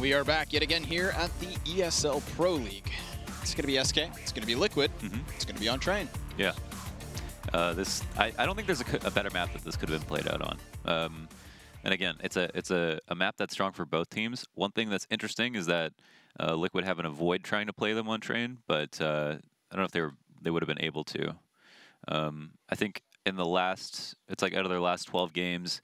We are back yet again here at the ESL Pro League. It's going to be SK, it's going to be Liquid, it's going to be on Train. Yeah. I don't think there's a better map that this could have been played out on. And again, it's a map that's strong for both teams. One thing that's interesting is that Liquid have an avoid trying to play them on Train, but I don't know if they would have been able to. I think in the last, it's like out of their last 12 games,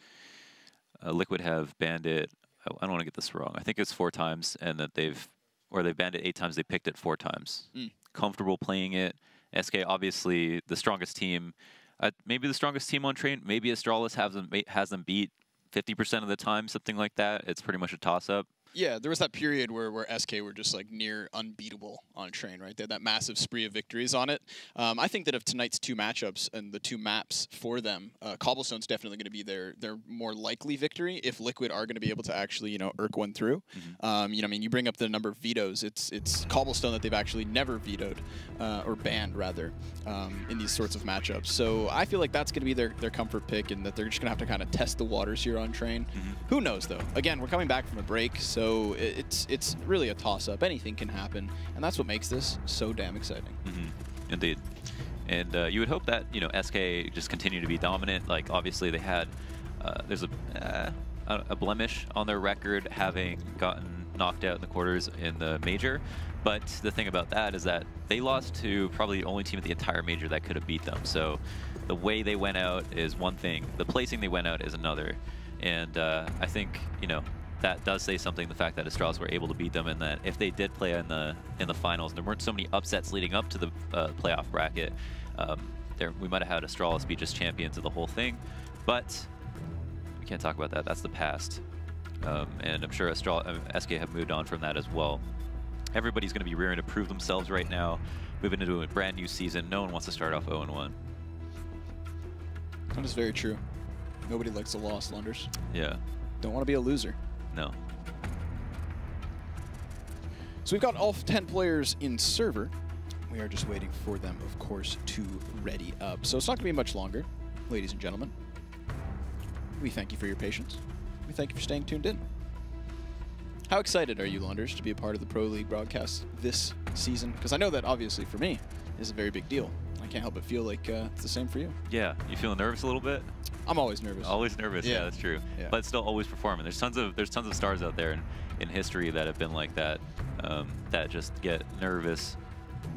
Liquid have banned it. I don't want to get this wrong. I think it's 4 times, and that they've banned it 8 times. They picked it 4 times. Comfortable playing it. SK obviously the strongest team, maybe the strongest team on Train. Maybe Astralis has them beat 50% of the time, something like that. It's pretty much a toss-up. Yeah, there was that period where SK were just like near unbeatable on Train, right? They had that massive spree of victories on it. I think that of tonight's 2 matchups and the 2 maps for them, Cobblestone's definitely going to be their more likely victory if Liquid are going to be able to actually, irk one through. I mean, you bring up the number of vetoes. It's Cobblestone that they've actually never vetoed, or banned rather, in these sorts of matchups. So I feel like that's going to be their comfort pick, and that they're just going to have to kind of test the waters here on Train. Who knows though? Again, we're coming back from a break, so it's really a toss-up. Anything can happen, and that's what makes this so damn exciting. Indeed. And you would hope that SK just continue to be dominant. Like obviously they had there's a blemish on their record, having gotten knocked out in the quarters in the major. But the thing about that is that they lost to probably the only team at the entire major that could have beat them. So the way they went out is one thing. The placing they went out is another. And I think that does say something, the fact that Astralis were able to beat them, and that if they did play in the finals, there weren't so many upsets leading up to the playoff bracket. We might have had Astralis be just champions of the whole thing, but we can't talk about that. That's the past, and I'm sure SK have moved on from that as well. Everybody's going to be rearing to prove themselves right now, moving into a brand new season. No one wants to start off 0-1. That is very true. Nobody likes a loss, Lunders. Yeah. Don't want to be a loser. No. So we've got all 10 players in server. We are just waiting for them, of course, to ready up. So it's not going to be much longer, ladies and gentlemen. We thank you for your patience. We thank you for staying tuned in. How excited are you, Lunders, to be a part of the Pro League broadcast this season? Because I know that, obviously, for me, is a very big deal. I can't help but feel like it's the same for you. Yeah. You feeling nervous a little bit? I'm always nervous. Always nervous. Yeah, that's true. Yeah. But still always performing. There's tons of stars out there in history that have been like that, that just get nervous,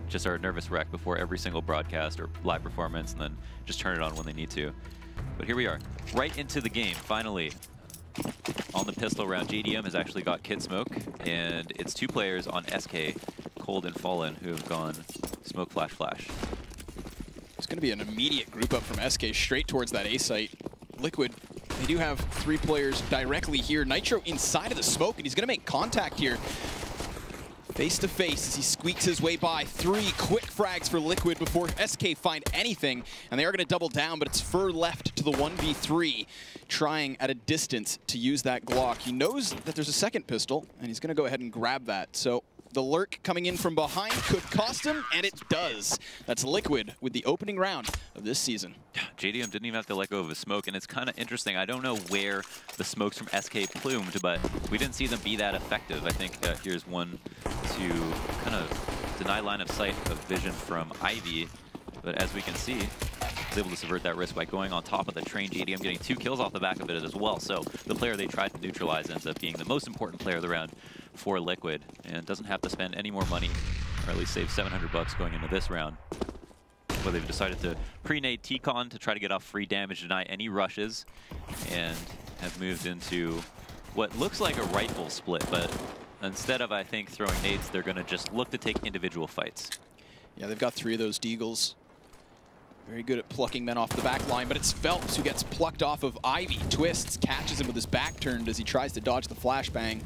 just are a nervous wreck before every single broadcast or live performance, and then just turn it on when they need to. But here we are, right into the game, finally. On the pistol round, JDM has actually got Kid Smoke, and it's 2 players on SK, Cold and Fallen, who have gone Smoke Flash Flash. It's going to be an immediate group up from SK straight towards that A site. Liquid, they do have 3 players directly here. Nitro inside of the smoke, and he's going to make contact here. Face to face as he squeaks his way by. 3 quick frags for Liquid before SK find anything, and they are going to double down, but it's Fur left to the 1v3, trying at a distance to use that Glock. He knows that there's a second pistol, and he's going to go ahead and grab that. So the lurk coming in from behind could cost him, and it does. That's Liquid with the opening round of this season. JDM didn't even have to let go of his smoke, and it's kind of interesting. I don't know where the smokes from SK plumed, but we didn't see them be that effective. I think here's one to kind of deny line of sight of vision from Ivy, but as we can see, was able to subvert that risk by going on top of the train. JDM getting 2 kills off the back of it as well. So the player they tried to neutralize ends up being the most important player of the round for Liquid, and doesn't have to spend any more money, or at least save 700 bucks going into this round. Well, they've decided to pre-nade T-Con to try to get off free damage, deny any rushes, and have moved into what looks like a rifle split, but instead of, I think, throwing nades, they're going to just look to take individual fights. Yeah, they've got 3 of those Deagles. Very good at plucking men off the back line, but it's Phelps who gets plucked off of Ivy. Twists, catches him with his back turned as he tries to dodge the flashbang.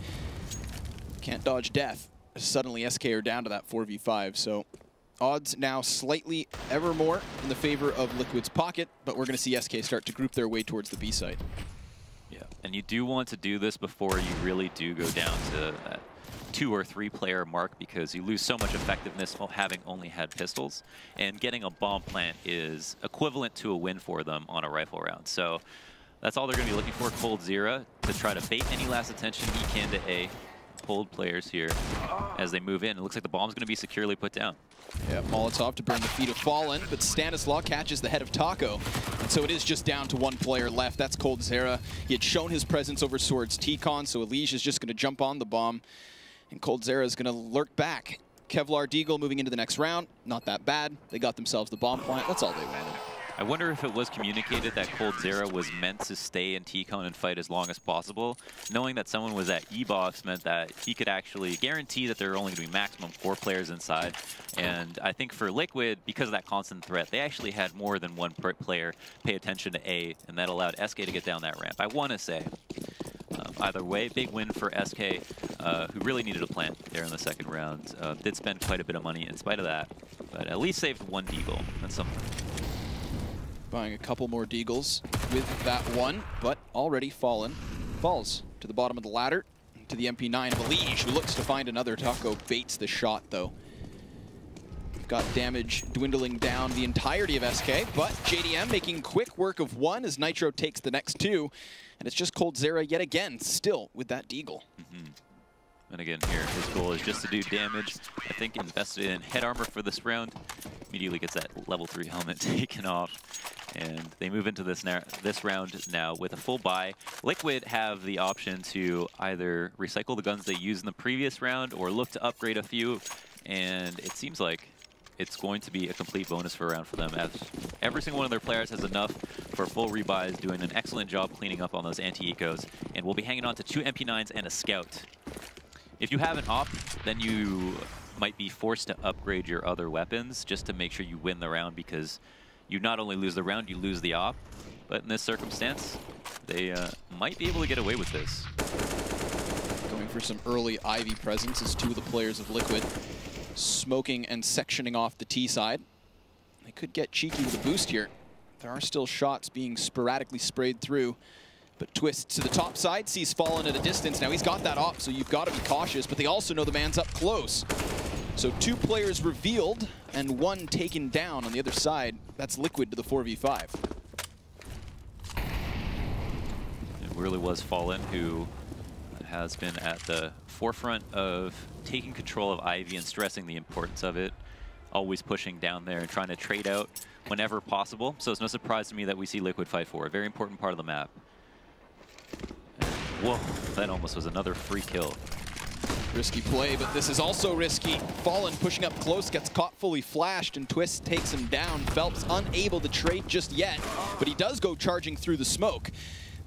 Can't dodge death. Suddenly SK are down to that 4v5, so odds now slightly ever more in the favor of Liquid's pocket, but we're going to see SK start to group their way towards the B site. Yeah, and you do want to do this before you really do go down to that 2 or 3 player mark, because you lose so much effectiveness while having only had pistols, and getting a bomb plant is equivalent to a win for them on a rifle round. So that's all they're going to be looking for. Cold Zera to try to bait any last attention he can to A. hold players here as they move in. It looks like the bomb's going to be securely put down. Yeah, Molotov to burn the feet of Fallen, but Stanislaw catches the head of Taco. And so it is just down to one player left. That's coldzera. He had shown his presence over Swords T-Con, so Elige is just going to jump on the bomb. And coldzera is going to lurk back. Kevlar Deagle moving into the next round. Not that bad. They got themselves the bomb plant. That's all they wanted. I wonder if it was communicated that coldzera was meant to stay in T-Con and fight as long as possible. Knowing that someone was at E-Box meant that he could actually guarantee that there are only going to be maximum 4 players inside. And I think for Liquid, because of that constant threat, they actually had more than one player pay attention to A, and that allowed SK to get down that ramp. I want to say, either way, big win for SK, who really needed a plant there in the second round. Did spend quite a bit of money in spite of that, but at least saved 1 Deagle. That's something. Buying a couple more Deagles with that one, but already Fallen falls to the bottom of the ladder, to the MP9 of Elige, who looks to find another. Taco baits the shot, though. Got damage dwindling down the entirety of SK, but JDM making quick work of one as Nitro takes the next 2, and it's just coldzera yet again, still with that Deagle. And again here, his goal is just to do damage. I think invested in head armor for this round. Immediately gets that level 3 helmet taken off. And they move into this round now with a full buy. Liquid have the option to either recycle the guns they used in the previous round or look to upgrade a few. And it seems like it's going to be a complete bonus for a round for them, as every single one of their players has enough for full rebuys, doing an excellent job cleaning up on those anti-ecos. And we'll be hanging on to 2 MP9s and a scout. If you have an op, then you might be forced to upgrade your other weapons just to make sure you win the round, because you not only lose the round, you lose the op. But in this circumstance, they might be able to get away with this. Going for some early Ivy presence as 2 of the players of Liquid smoking and sectioning off the T side. They could get cheeky with a boost here. There are still shots being sporadically sprayed through. But Twist to the top side, sees Fallen at a distance. Now he's got that op, so you've got to be cautious, but they also know the man's up close. So 2 players revealed and 1 taken down on the other side. That's Liquid to the 4v5. It really was Fallen who has been at the forefront of taking control of Ivy and stressing the importance of it. Always pushing down there and trying to trade out whenever possible. So it's no surprise to me that we see Liquid fight for a very important part of the map. Whoa, that almost was another free kill. Risky play, but this is also risky. Fallen pushing up close, gets caught fully flashed, and Twist takes him down. Phelps unable to trade just yet, but he does go charging through the smoke.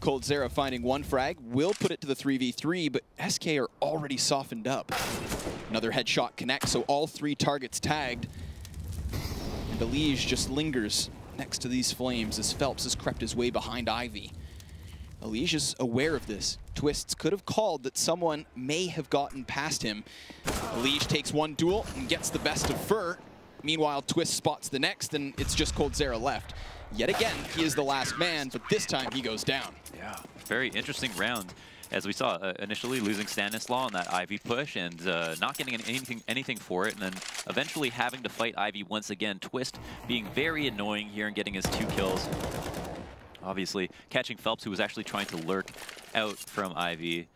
coldzera finding 1 frag, will put it to the 3v3, but SK are already softened up. Another headshot connects, so all 3 targets tagged. And Elige just lingers next to these flames as Phelps has crept his way behind Ivy. Elige is aware of this. Twists could have called that someone may have gotten past him. Elige takes 1 duel and gets the best of Fur. Meanwhile, Twist spots the next, and it's just coldzera left. Yet again, he is the last man, but this time he goes down. Yeah, very interesting round. As we saw, initially losing Stanislaw on that Ivy push and not getting anything for it, and then eventually having to fight Ivy once again. Twist being very annoying here and getting his 2 kills. Obviously, catching Phelps, who was actually trying to lurk out from Ivy,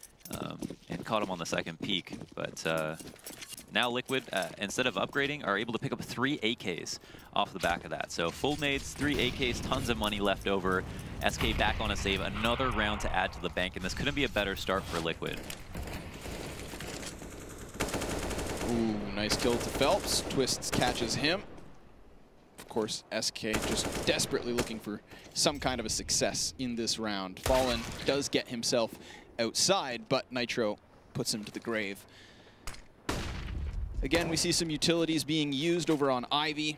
and caught him on the second peak. But now Liquid, instead of upgrading, are able to pick up 3 AKs off the back of that. So full nades, 3 AKs, tons of money left over. SK back on a save, another round to add to the bank, and this couldn't be a better start for Liquid. Ooh, nice kill to Phelps. Twists catches him. Of course, SK just desperately looking for some kind of a success in this round. Fallen does get himself outside, but Nitro puts him to the grave. Again, we see some utilities being used over on Ivy,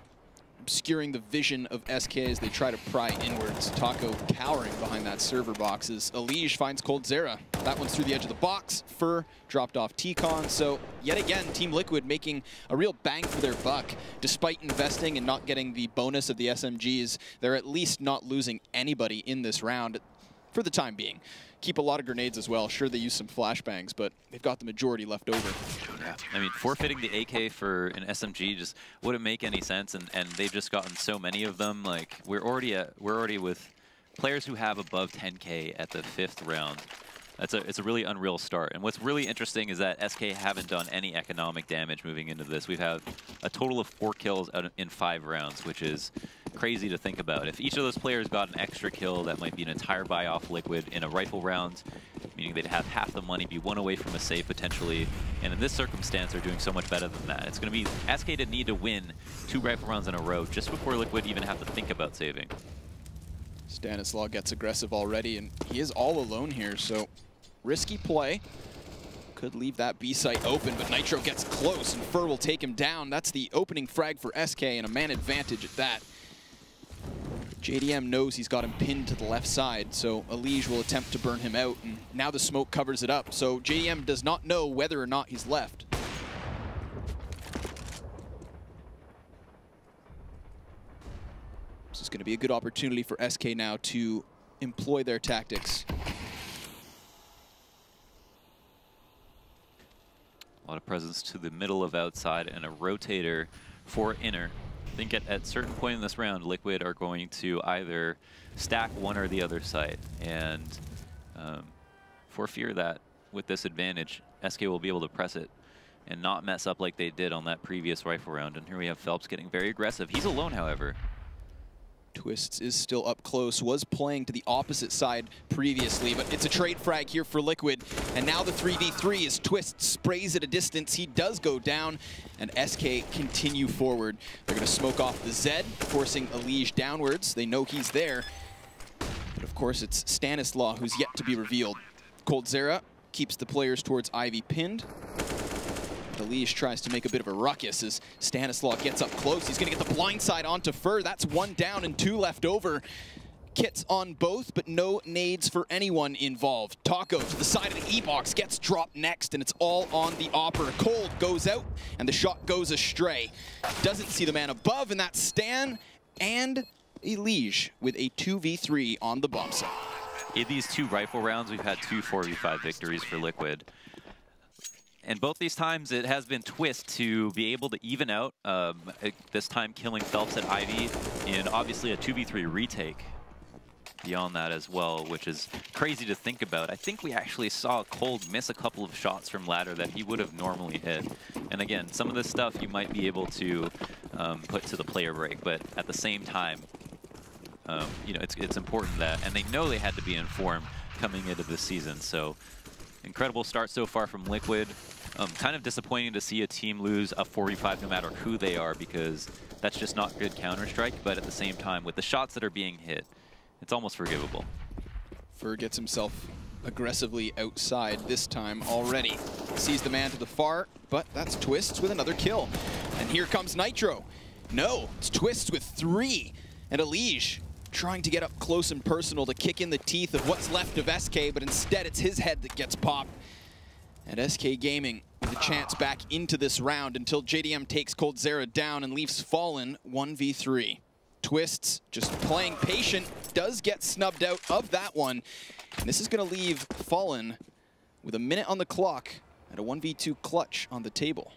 obscuring the vision of SK as they try to pry inwards. Taco cowering behind that server box as Elige finds coldzera. That one's through the edge of the box. Fur dropped off T-Con. So yet again, Team Liquid making a real bang for their buck. Despite investing and not getting the bonus of the SMGs, they're at least not losing anybody in this round for the time being. Keep a lot of grenades as well. Sure, they use some flashbangs, but they've got the majority left over. Yeah, I mean, forfeiting the AK for an SMG just wouldn't make any sense, and they've just gotten so many of them. Like, we're already with players who have above 10K at the 5th round. It's a really unreal start. And what's really interesting is that SK haven't done any economic damage moving into this. We've had a total of 4 kills in 5 rounds, which is crazy to think about. If each of those players got an extra kill, that might be an entire buy off Liquid in a rifle round, meaning they'd have half the money, be 1 away from a save potentially. And in this circumstance, they're doing so much better than that. It's going to be SK to need to win 2 rifle rounds in a row just before Liquid even have to think about saving. Stanislaw gets aggressive already, and he is all alone here, so risky play. Could leave that B site open, but Nitro gets close, and Fur will take him down. That's the opening frag for SK, and a man advantage at that. JDM knows he's got him pinned to the left side, so Elige will attempt to burn him out, and now the smoke covers it up, so JDM does not know whether or not he's left. This is going to be a good opportunity for SK now to employ their tactics. A lot of presence to the middle of outside and a rotator for inner. I think at certain point in this round, Liquid are going to either stack one or the other side. And for fear that with this advantage, SK will be able to press it and not mess up like they did on that previous rifle round. And here we have Phelps getting very aggressive. He's alone, however. Twists is still up close, was playing to the opposite side previously, but it's a trade frag here for Liquid. And now the 3v3 as Twist sprays at a distance. He does go down, and SK continue forward. They're going to smoke off the Zed, forcing Elige downwards. They know he's there. But of course, it's Stanislaw who's yet to be revealed. coldzera keeps the players towards Ivy pinned. Elige tries to make a bit of a ruckus as Stanislaw gets up close. He's going to get the blind side onto Fur. That's 1 down and 2 left over. Kits on both, but no nades for anyone involved. Taco to the side of the E-box gets dropped next, and it's all on the Opera. Cold goes out, and the shot goes astray. Doesn't see the man above, and that's Stan and Elige with a 2v3 on the bomb site. In these 2 rifle rounds, we've had 2 4v5 victories for Liquid. And both these times, it has been Twist to be able to even out, this time killing Phelps at Ivy in obviously a 2v3 retake beyond that as well, which is crazy to think about. I think we actually saw Cold miss a couple of shots from ladder that he would have normally hit. And again, some of this stuff you might be able to put to the player break, but at the same time, you know, it's important that, and they know they had to be informed coming into this season. So incredible start so far from Liquid. Kind of disappointing to see a team lose a 4v5 no matter who they are, because that's just not good Counter-Strike, but at the same time, with the shots that are being hit, it's almost forgivable. Fur gets himself aggressively outside this time already. Sees the man to the far, but that's Twists with another kill. And here comes Nitro. No, it's Twists with 3. And Elige trying to get up close and personal to kick in the teeth of what's left of SK, but instead it's his head that gets popped. And SK Gaming with a chance back into this round until JDM takes coldzera down and leaves Fallen 1v3. Twists just playing patient, does get snubbed out of that one. And this is going to leave Fallen with a minute on the clock and a 1v2 clutch on the table.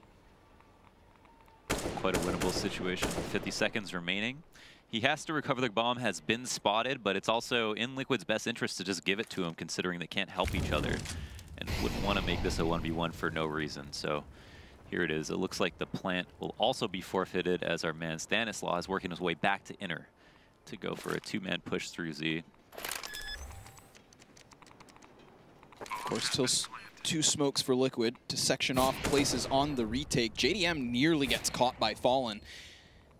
Quite a winnable situation. 50 seconds remaining. He has to recover the bomb, has been spotted, but it's also in Liquid's best interest to just give it to him, considering they can't help each other and wouldn't want to make this a 1v1 for no reason. So here it is. It looks like the plant will also be forfeited as our man Stanislaw is working his way back to inner to go for a 2-man push through Z. Of course, till 2 smokes for Liquid to section off places on the retake. JDM nearly gets caught by Fallen.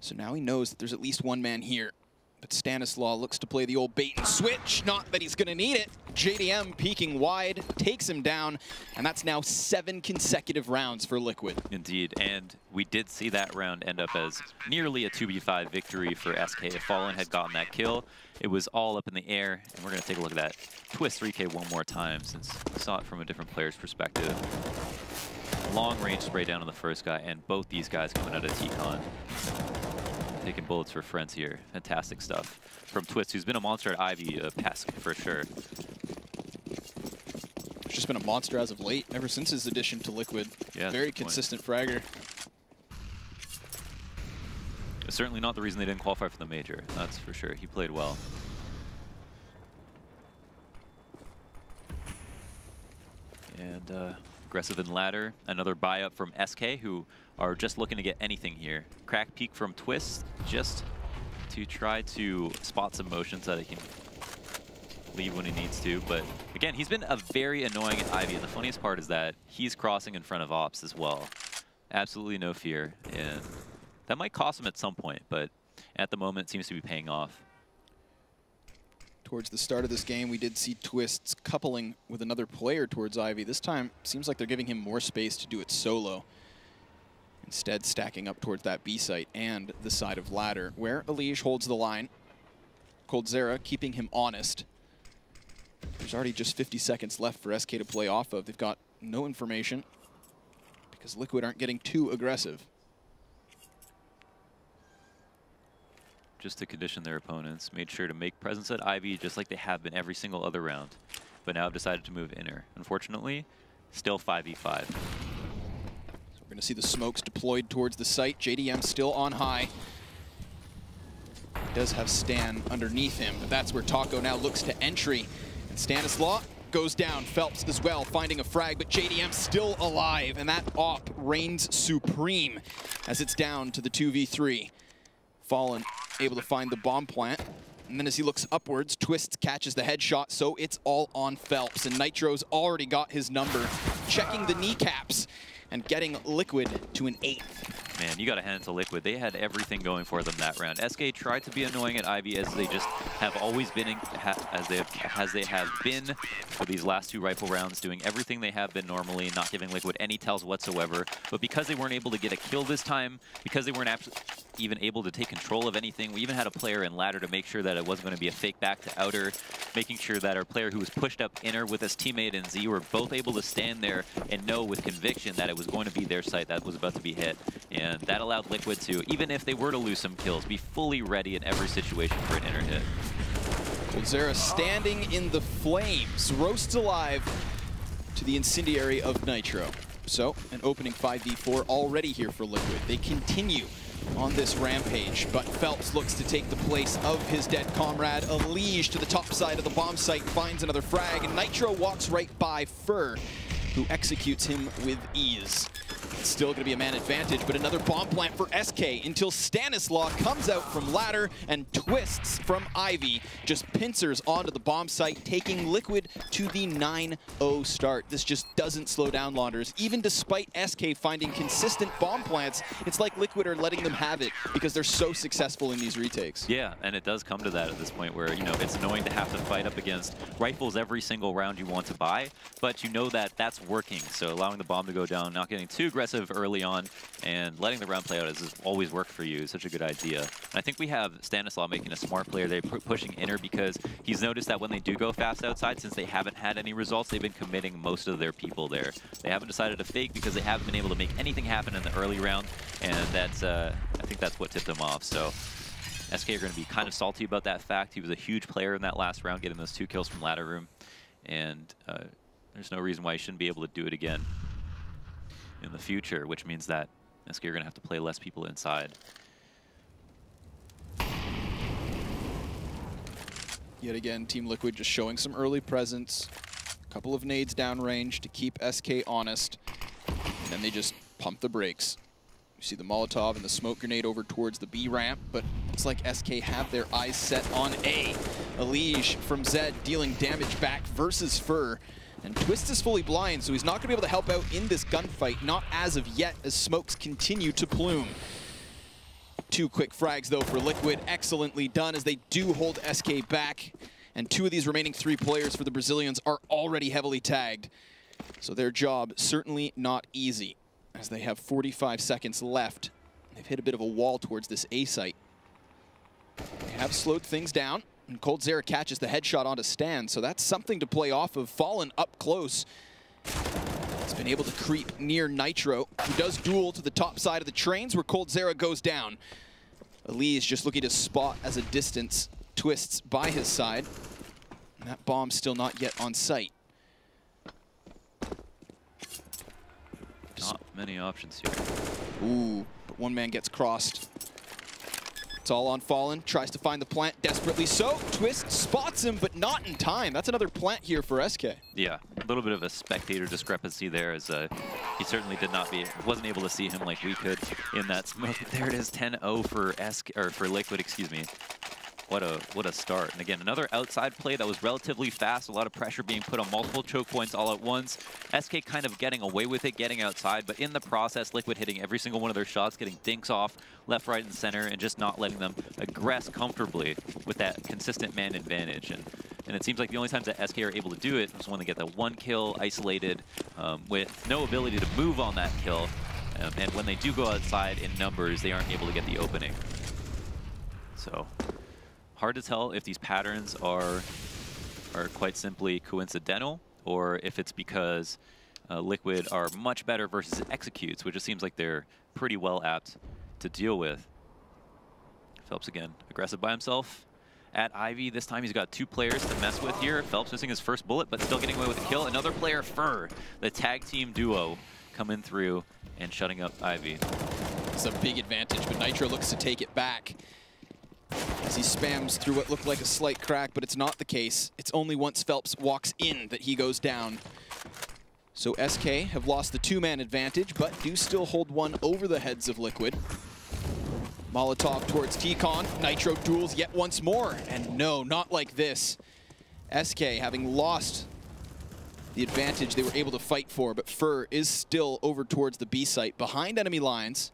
So now he knows that there's at least 1 man here. But Stanislaw looks to play the old bait and switch. Not that he's going to need it. JDM peeking wide, takes him down, and that's now 7 consecutive rounds for Liquid. Indeed, and we did see that round end up as nearly a 2v5 victory for SK. If Fallen had gotten that kill, it was all up in the air, and we're going to take a look at that Twist 3K one more time since we saw it from a different player's perspective. Long range spray down on the first guy, and both these guys coming out of T-Con. Taking bullets for friends here. Fantastic stuff from Twist, who's been a monster at Ivy Pesk for sure. He's just been a monster as of late, ever since his addition to Liquid. Yeah, very consistent fragger. It's certainly not the reason they didn't qualify for the major, that's for sure. He played well. And aggressive in ladder. Another buy up from SK, who are just looking to get anything here. Crack peek from Twist, just to try to spot some motions that he can leave when he needs to. But again, he's been a very annoying at Ivy, and the funniest part is that he's crossing in front of Ops as well. Absolutely no fear, and that might cost him at some point, but at the moment it seems to be paying off. Towards the start of this game, we did see Twists coupling with another player towards Ivy. This time, seems like they're giving him more space to do it solo. Instead, stacking up towards that B site and the side of ladder, where Elige holds the line. coldzera keeping him honest. There's already just 50 seconds left for SK to play off of. They've got no information because Liquid aren't getting too aggressive. Just to condition their opponents, made sure to make presence at Ivy just like they have been every single other round. But now have decided to move inner. Unfortunately, still 5v5. So we're going to see the smokes deployed towards the site. JDM still on high. He does have Stan underneath him, but that's where Taco now looks to entry. And Stanislaw goes down. Phelps as well, finding a frag, but JDM still alive. And that op reigns supreme as it's down to the 2v3. Fallen able to find the bomb plant. And then as he looks upwards, Twist catches the headshot, so it's all on Phelps. And Nitro's already got his number, checking the kneecaps and getting Liquid to an 8. Man, you got to hand it to Liquid. They had everything going for them that round. SK tried to be annoying at Ivy as they just have always been, as they have been for these last two rifle rounds, doing everything they have been normally, not giving Liquid any tells whatsoever. But because they weren't able to get a kill this time, because they weren't even able to take control of anything, we even had a player in ladder to make sure that it wasn't going to be a fake back to outer, making sure that our player who was pushed up inner with his teammate in Z were both able to stand there and know with conviction that it was going to be their site that was about to be hit. And that allowed Liquid to, even if they were to lose some kills, be fully ready in every situation for an inner hit. coldzera standing in the flames, roasts alive to the incendiary of Nitro. So, an opening 5v4 already here for Liquid. They continue on this rampage, but Phelps looks to take the place of his dead comrade. Elige to the top side of the bomb site finds another frag, and Nitro walks right by Fur, who executes him with ease. It's still going to be a man advantage, but another bomb plant for SK until Stanislaw comes out from ladder and Twists from Ivy. Just pincers onto the bomb site, taking Liquid to the 9-0 start. This just doesn't slow down Launders. Even despite SK finding consistent bomb plants, it's like Liquid are letting them have it because they're so successful in these retakes. Yeah, and it does come to that at this point where, you know, it's annoying to have to fight up against rifles every single round you want to buy, but you know that that's working. So allowing the bomb to go down, not getting too aggressive early on, and letting the round play out has always worked for you. It's such a good idea. And I think we have Stanislaw making a smart player. They're pushing inner because he's noticed that when they do go fast outside, since they haven't had any results, they've been committing most of their people there. They haven't decided to fake because they haven't been able to make anything happen in the early round, and that's I think that's what tipped them off. So SK are going to be kind of salty about that fact. He was a huge player in that last round, getting those 2 kills from ladder room, and there's no reason why he shouldn't be able to do it again in the future, which means that SK are going to have to play less people inside. Yet again, Team Liquid just showing some early presence. A couple of nades downrange to keep SK honest. And then they just pump the brakes. You see the Molotov and the smoke grenade over towards the B ramp, but it's like SK have their eyes set on A. Elige from Zed dealing damage back versus Fur. And Twist is fully blind, so he's not going to be able to help out in this gunfight, not as of yet, as smokes continue to plume. 2 quick frags, though, for Liquid. Excellently done, as they do hold SK back. And 2 of these remaining 3 players for the Brazilians are already heavily tagged. So their job certainly not easy, as they have 45 seconds left. They've hit a bit of a wall towards this A site. They have slowed things down. And coldzera catches the headshot onto Stan, so that's something to play off of. Fallen up close. He's been able to creep near Nitro, who does duel to the top side of the trains where coldzera goes down. Elige just looking to spot as a distance. Twists by his side. And that bomb's still not yet on site. Just not many options here. Ooh, but one man gets crossed. It's all on Fallen. Tries to find the plant desperately so. Twist spots him, but not in time. That's another plant here for SK. Yeah, a little bit of a spectator discrepancy there, as he certainly wasn't able to see him like we could in that smoke. There it is, 10-0 for Liquid, excuse me. What a start. And again, another outside play that was relatively fast, a lot of pressure being put on multiple choke points all at once. SK kind of getting away with it, getting outside, but in the process, Liquid hitting every single one of their shots, getting dinks off left, right, and center, and just not letting them aggress comfortably with that consistent man advantage. And it seems like the only times that SK are able to do it is when they get that one kill isolated with no ability to move on that kill. And when they do go outside in numbers, they aren't able to get the opening. So hard to tell if these patterns are quite simply coincidental, or if it's because Liquid are much better versus executes, which it seems like they're pretty well apt to deal with. Phelps again, aggressive by himself at Ivy. This time he's got two players to mess with here. Phelps missing his first bullet, but still getting away with the kill. Another player, Fur, the tag team duo, coming through and shutting up Ivy. It's a big advantage, but Nitro looks to take it back as he spams through what looked like a slight crack, but it's not the case. It's only once Phelps walks in that he goes down. So SK have lost the two-man advantage, but do still hold one over the heads of Liquid. Molotov towards T-Con. Nitro duels yet once more, and no, not like this. SK, having lost the advantage they were able to fight for, but Fur is still over towards the B site, behind enemy lines,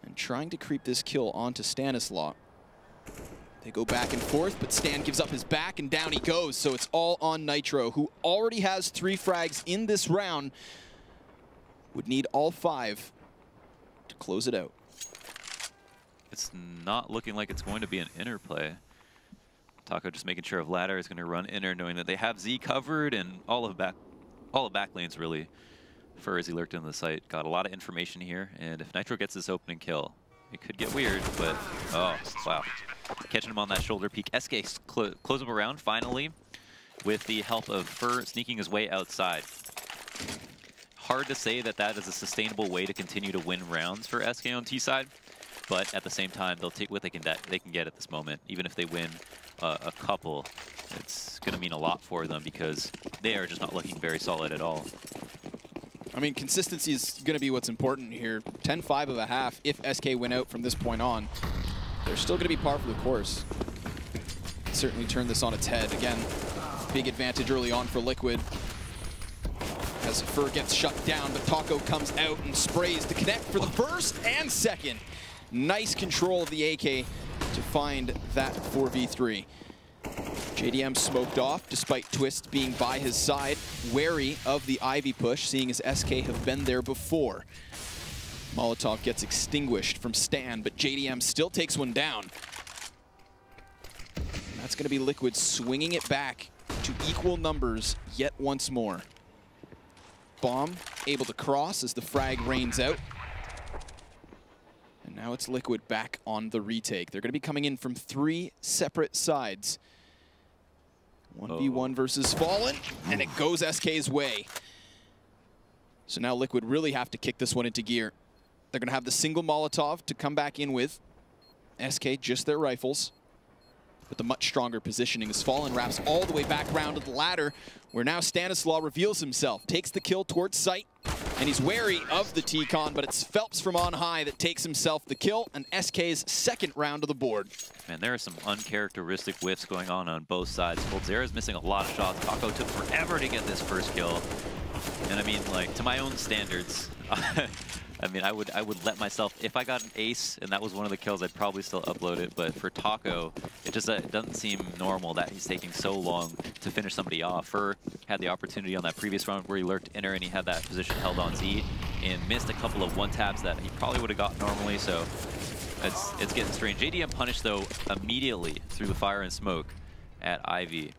and trying to creep this kill onto Stanislaw. They go back and forth, but Stan gives up his back, and down he goes. So it's all on Nitro, who already has 3 frags in this round. Would need all 5 to close it out. It's not looking like it's going to be an interplay. Taco just making sure Ladder is going to run inner, knowing that they have Z covered, and all of back lanes really. Fur, as he lurked in the site, got a lot of information here, and if Nitro gets this opening kill, it could get weird, but oh, wow. Catching him on that shoulder peek. SK close him around finally with the help of Fur sneaking his way outside. Hard to say that that is a sustainable way to continue to win rounds for SK on T side, but at the same time, they'll take what they can get at this moment. Even if they win a couple, it's going to mean a lot for them because they are just not looking very solid at all. I mean, consistency is going to be what's important here. 10-5 of a half. If SK win out from this point on, they're still going to be par for the course. Certainly turn this on its head. Again, big advantage early on for Liquid as Fur gets shut down, but Taco comes out and sprays to connect for the first and second. Nice control of the AK to find that 4v3. JDM smoked off despite Twist being by his side, wary of the Ivy push, seeing as SK have been there before. Molotov gets extinguished from Stan, but JDM still takes one down. And that's going to be Liquid swinging it back to equal numbers yet once more. Bomb able to cross as the frag rains out. And now it's Liquid back on the retake. They're going to be coming in from 3 separate sides. 1v1 versus Fallen, and it goes SK's way. So now Liquid really have to kick this one into gear. They're going to have the single Molotov to come back in with. SK, just their rifles. But the much stronger positioning as Fallen wraps all the way back round to the ladder, where now Stanislaw reveals himself, takes the kill towards sight, and he's wary of the T-Con, but it's Phelps from on high that takes himself the kill, and SK's second round of the board. Man, there are some uncharacteristic whiffs going on both sides. Coldzera's missing a lot of shots. Taco took forever to get this first kill. And I mean, like, to my own standards, I mean, I would let myself, if I got an ace and that was one of the kills, I'd probably still upload it. But for Taco, it just it doesn't seem normal that he's taking so long to finish somebody off. Fur had the opportunity on that previous round where he lurked inner and he had that position held on Z and missed a couple of one-taps that he probably would have got normally. So it's getting strange. JDM punished, though, immediately through the fire and smoke at Ivy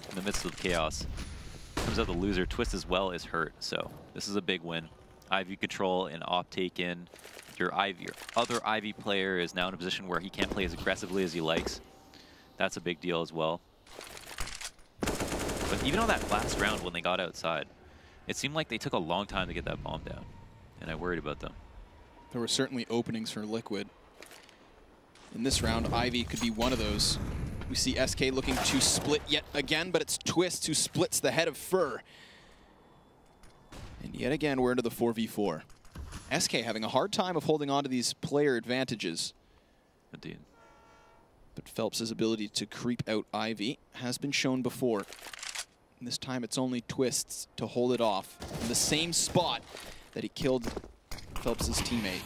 in the midst of the chaos. Comes out the loser. Twist as well is hurt, so this is a big win. Ivy control and op taken. Your other Ivy player is now in a position where he can't play as aggressively as he likes. That's a big deal as well. But even on that last round when they got outside, it seemed like they took a long time to get that bomb down, and I worried about them. There were certainly openings for Liquid. in this round. Ivy could be one of those. We see SK looking to split yet again, but it's Twist who splits the head of Fur. And yet again, we're into the 4v4. SK having a hard time of holding on to these player advantages. Indeed. But Phelps' ability to creep out Ivy has been shown before. And this time it's only Twists to hold it off in the same spot that he killed Phelps' teammate.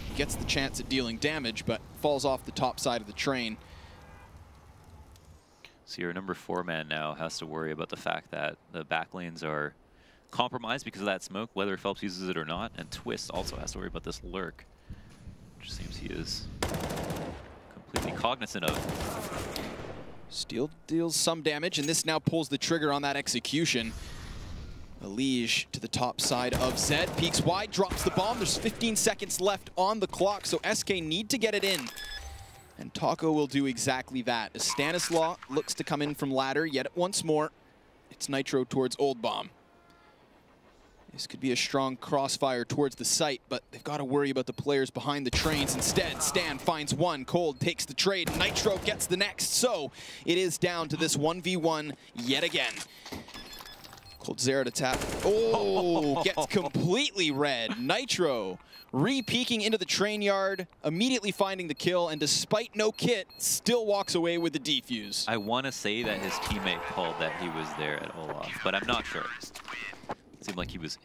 He gets the chance at dealing damage, but falls off the top side of the train. So your number 4 man now has to worry about the fact that the back lanes are compromised because of that smoke, whether Phelps uses it or not, and Twist also has to worry about this lurk, which seems he is completely cognizant of. Steel deals some damage, and this now pulls the trigger on that execution. Elige to the top side of Zed, peeks wide, drops the bomb. There's 15 seconds left on the clock, so SK need to get it in. And Taco will do exactly that. As Stanislaw looks to come in from ladder yet once more. It's Nitro towards Old Bomb. This could be a strong crossfire towards the site, but they've got to worry about the players behind the trains instead. Stan finds one, Cold takes the trade, Nitro gets the next, so it is down to this 1v1 yet again. Cold Zera to tap. Oh, gets completely red. Nitro re-peeking into the train yard, immediately finding the kill, and despite no kit, still walks away with the defuse. I want to say that his teammate called that he was there at Olaf, but I'm not sure. It seemed like he was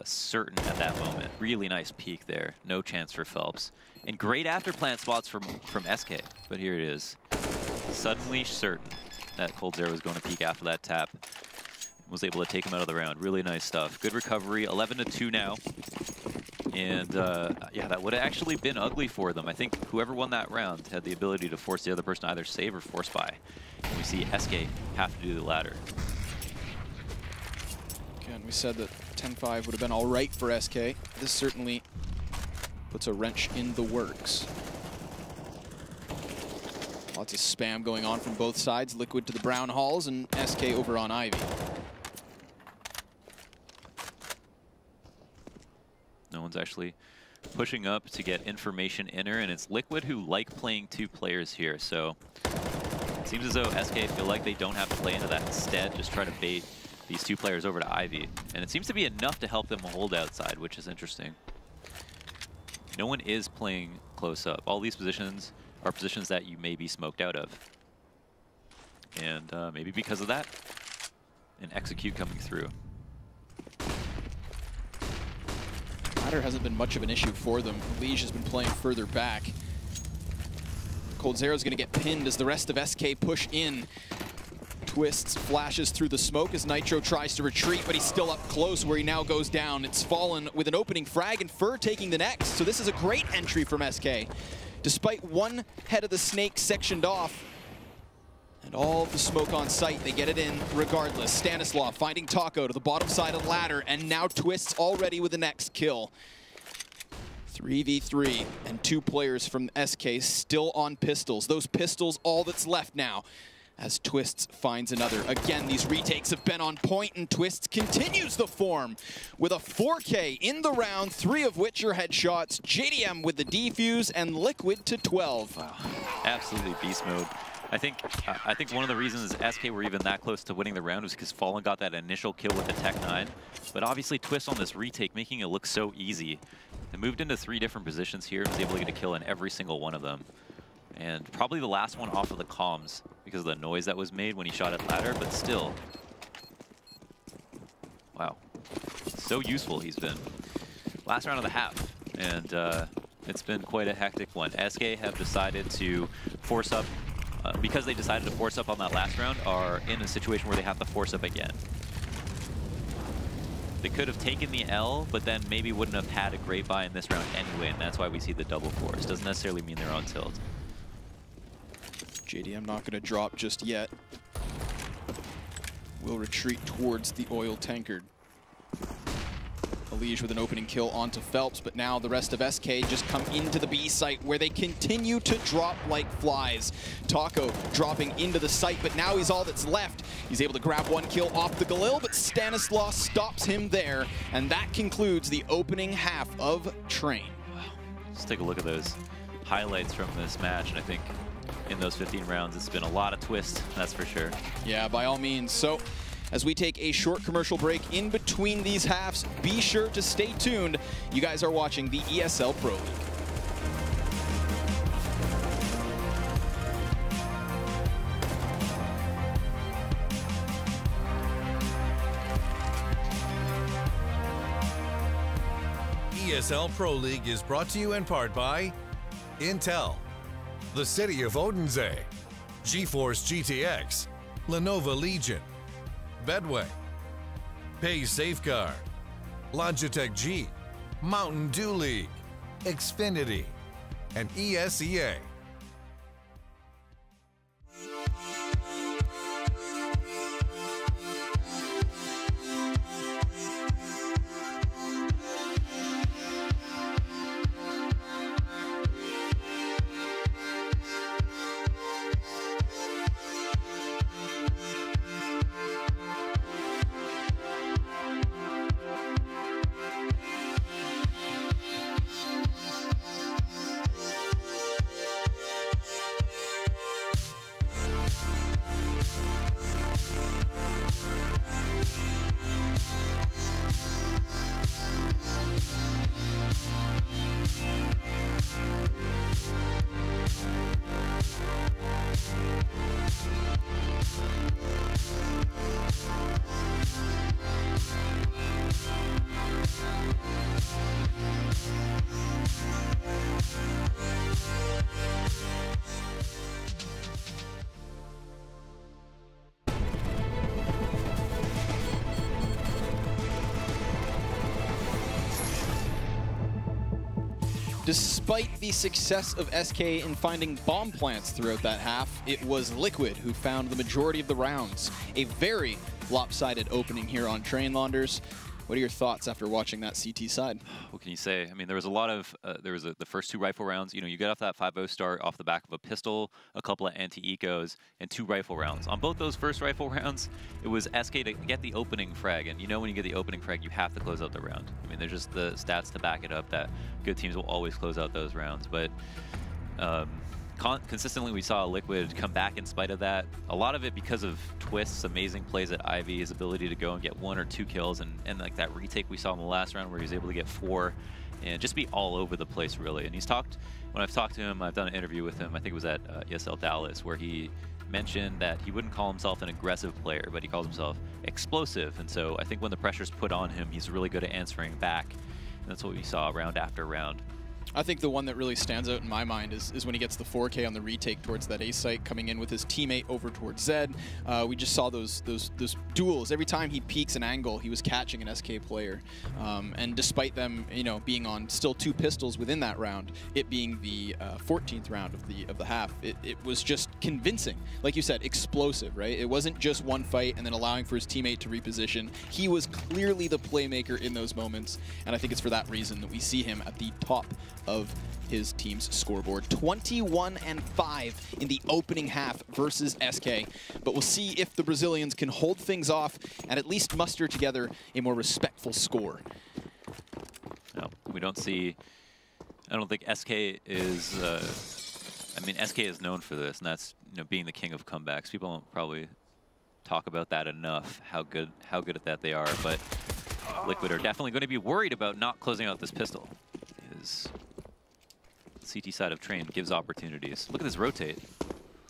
certain at that moment. Really nice peek there. No chance for Phelps. And great after plant spots from SK, but here it is. Suddenly certain that Cold Zera was going to peek after that tap. Was able to take him out of the round. Really nice stuff. Good recovery. 11-2 now. And yeah, that would have actually been ugly for them. I think whoever won that round had the ability to force the other person to either save or force buy. And we see SK have to do the latter. Again, we said that 10-5 would have been all right for SK. This certainly puts a wrench in the works. Lots of spam going on from both sides. Liquid to the brown halls and SK over on Ivy. No one's actually pushing up to get information inner, and it's Liquid who like playing 2 players here. So it seems as though SK feel like they don't have to play into that. Instead, just try to bait these 2 players over to Ivy. And it seems to be enough to help them hold outside, which is interesting. No one is playing close up. All these positions are positions that you may be smoked out of. And maybe because of that, an execute coming through. Ladder hasn't been much of an issue for them. Elige has been playing further back. Cold Zera is going to get pinned as the rest of SK push in. Twists, flashes through the smoke as Nitro tries to retreat, but he's still up close where he now goes down. It's Fallen with an opening frag and Fur taking the next. So this is a great entry from SK. Despite one head of the snake sectioned off, and all of the smoke on site, they get it in regardless. Stanislaw finding Taco to the bottom side of ladder, and now Twists already with the next kill. 3v3, and 2 players from SK still on pistols. Those pistols, all that's left now, as Twists finds another. Again, these retakes have been on point, and Twists continues the form with a 4K in the round, 3 of which are headshots. JDM with the defuse, and Liquid to 12. Wow, absolutely beast mode. I think one of the reasons SK were even that close to winning the round was because Fallen got that initial kill with the Tech 9. But obviously Twist on this retake, making it look so easy. They moved into 3 different positions here and was able to get a kill in every single one of them. And probably the last one off of the comms because of the noise that was made when he shot at ladder, but still. Wow. So useful he's been. Last round of the half. And it's been quite a hectic one. SK have decided to force up. Because they decided to force up on that last round, are in a situation where they have to force up again. They could have taken the L, but then maybe wouldn't have had a great buy in this round anyway, and that's why we see the double force. Doesn't necessarily mean they're on tilt. JDM not going to drop just yet. Will retreat towards the oil tankard. Elige with an opening kill onto Phelps, but now the rest of SK just come into the B site where they continue to drop like flies. Taco dropping into the site, but now he's all that's left. He's able to grab 1 kill off the Galil, but Stanislaw stops him there, and that concludes the opening half of Train. Let's take a look at those highlights from this match, and I think in those 15 rounds, it's been a lot of twists, that's for sure. Yeah, by all means. So, as we take a short commercial break in between these halves, be sure to stay tuned. You guys are watching the ESL Pro League. ESL Pro League is brought to you in part by Intel, the City of Odense, GeForce GTX, Lenovo Legion, Bedway, Pay Safeguard, Logitech G, Mountain Dew League, Xfinity, and ESEA. Despite the success of SK in finding bomb plants throughout that half, it was Liquid who found the majority of the rounds. A very lopsided opening here on Trainlaunders. What are your thoughts after watching that CT side? What can you say? I mean, there was a lot of, the first 2 rifle rounds. You know, you get off that 5-0 start off the back of a pistol, a couple of anti-ecos, and 2 rifle rounds. On both those first rifle rounds, it was SK to get the opening frag. And you know when you get the opening frag, you have to close out the round. I mean, there's just the stats to back it up that good teams will always close out those rounds. But consistently, we saw Liquid come back in spite of that. A lot of it because of twists, amazing plays at Ivy, his ability to go and get 1 or 2 kills, and like that retake we saw in the last round where he was able to get 4 and just be all over the place, really. And he's talked, when I've talked to him, I've done an interview with him, I think it was at ESL Dallas, where he mentioned that he wouldn't call himself an aggressive player, but he calls himself explosive. And so I think when the pressure's put on him, he's really good at answering back. And that's what we saw round after round. I think the one that really stands out in my mind is when he gets the 4K on the retake towards that A site, coming in with his teammate over towards Zed. We just saw those duels. Every time he peeks an angle, he was catching an SK player. And despite them, you know, being on still 2 pistols within that round, it being the 14th round of the half, it was just convincing. Like you said, explosive, right? It wasn't just one fight and then allowing for his teammate to reposition. He was clearly the playmaker in those moments, and I think it's for that reason that we see him at the top of his team's scoreboard. 21-5 in the opening half versus SK. But we'll see if the Brazilians can hold things off and at least muster together a more respectful score. No, we don't see... I don't think SK is... I mean, SK is known for this, and that's, you know, being the king of comebacks. People don't probably talk about that enough, how good at that they are. But Liquid are definitely going to be worried about not closing out this pistol. His CT side of Train gives opportunities. Look at this rotate.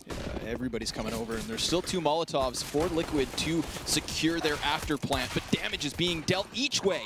Yeah, everybody's coming over, and there's still 2 Molotovs for Liquid to secure their after plant, but damage is being dealt each way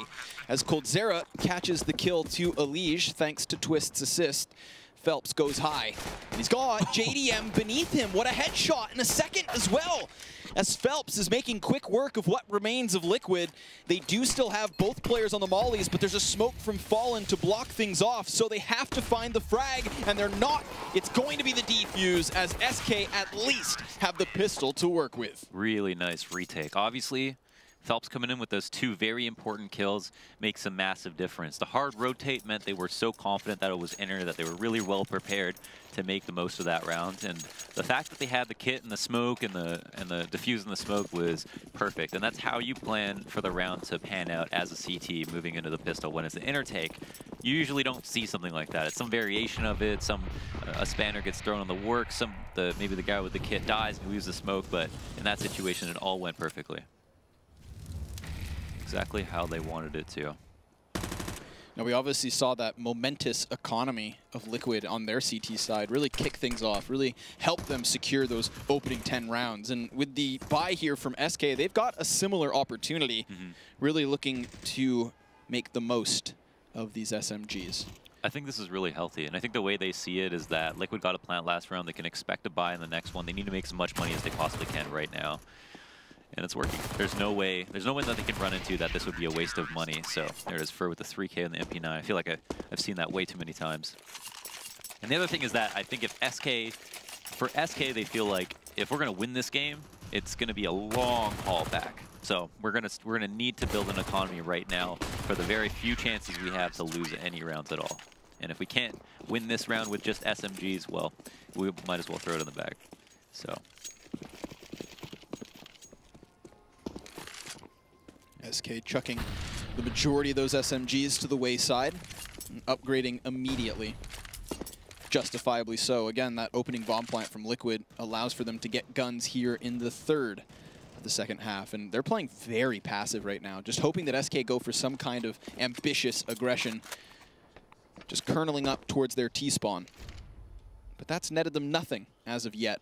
as Coldzera catches the kill to Elige thanks to Twist's assist. Phelps goes high, and he's got JDM beneath him. What a headshot in a second as well, as Phelps is making quick work of what remains of Liquid. They do still have both players on the mollies, but there's a smoke from Fallen to block things off, so they have to find the frag, and they're not. It's going to be the defuse, as SK at least have the pistol to work with. Really nice retake. Obviously, Phelps coming in with those 2 very important kills makes a massive difference. The hard rotate meant they were so confident that it was inner, that they were really well prepared to make the most of that round. And the fact that they had the kit and the smoke and the defuse and the smoke was perfect. And that's how you plan for the round to pan out as a CT moving into the pistol. When it's an inner take, you usually don't see something like that. It's some variation of it. A spanner gets thrown on the work. Maybe the guy with the kit dies and we use the smoke. But in that situation, it all went perfectly. Exactly how they wanted it to. Now, we obviously saw that momentous economy of Liquid on their CT side really kick things off, really help them secure those opening 10 rounds. And with the buy here from SK, they've got a similar opportunity, really looking to make the most of these SMGs. I think this is really healthy, and I think the way they see it is that Liquid got a plant last round. They can expect a buy in the next one. They need to make as much money as they possibly can right now. And it's working. There's no way that they can run into that this would be a waste of money. So there it is, Fur with the 3K and the MP9. I feel like I've seen that way too many times. And the other thing is that I think for SK, they feel like if we're gonna win this game, it's gonna be a long haul back. So we're gonna need to build an economy right now for the very few chances we have to lose any rounds at all. And if we can't win this round with just SMGs, well, we might as well throw it in the bag. So. SK chucking the majority of those SMGs to the wayside, and upgrading immediately. Justifiably so. Again, that opening bomb plant from Liquid allows for them to get guns here in the third of the second half. And they're playing very passive right now, just hoping that SK go for some kind of ambitious aggression, just kerneling up towards their T-spawn. But that's netted them nothing as of yet.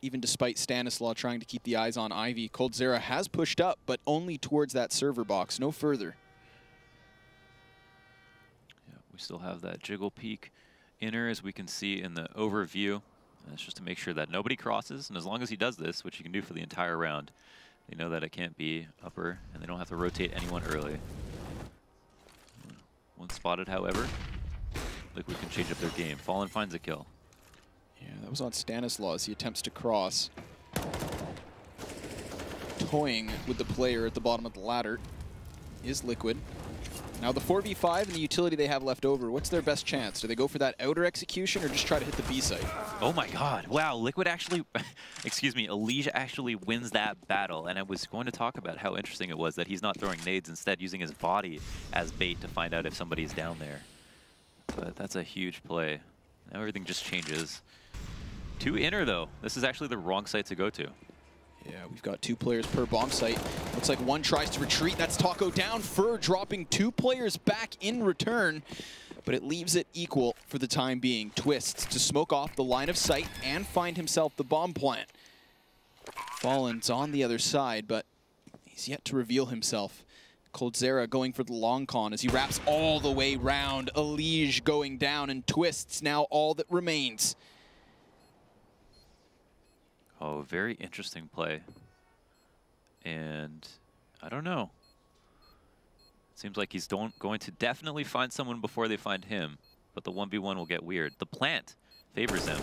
Even despite Stanislaw trying to keep the eyes on Ivy, coldzera has pushed up, but only towards that server box, no further. Yeah, we still have that jiggle peek inner, as we can see in the overview. That's just to make sure that nobody crosses, and as long as he does this, which you can do for the entire round, they know that it can't be upper, and they don't have to rotate anyone early. Once spotted, however, Liquid can change up their game. Fallen finds a kill. Yeah, that was on Stanislaw as he attempts to cross. Toying with the player at the bottom of the ladder is Liquid. Now the 4v5 and the utility they have left over, what's their best chance? Do they go for that outer execution or just try to hit the B site? Oh my god, wow, Liquid actually, excuse me, Elige actually wins that battle. And I was going to talk about how interesting it was that he's not throwing nades, instead using his body as bait to find out if somebody's down there. But that's a huge play. Now everything just changes. 2 inner though. This is actually the wrong site to go to. Yeah, we've got 2 players per bomb site. Looks like one tries to retreat. That's Taco down. Fur dropping 2 players back in return, but it leaves it equal for the time being. Twists to smoke off the line of sight and find himself the bomb plant. Fallen's on the other side, but he's yet to reveal himself. coldzera going for the long con as he wraps all the way round. Elige going down, and Twists now all that remains. Oh, very interesting play. And I don't know. Seems like he's going to definitely find someone before they find him, but the 1v1 will get weird. The plant favors him.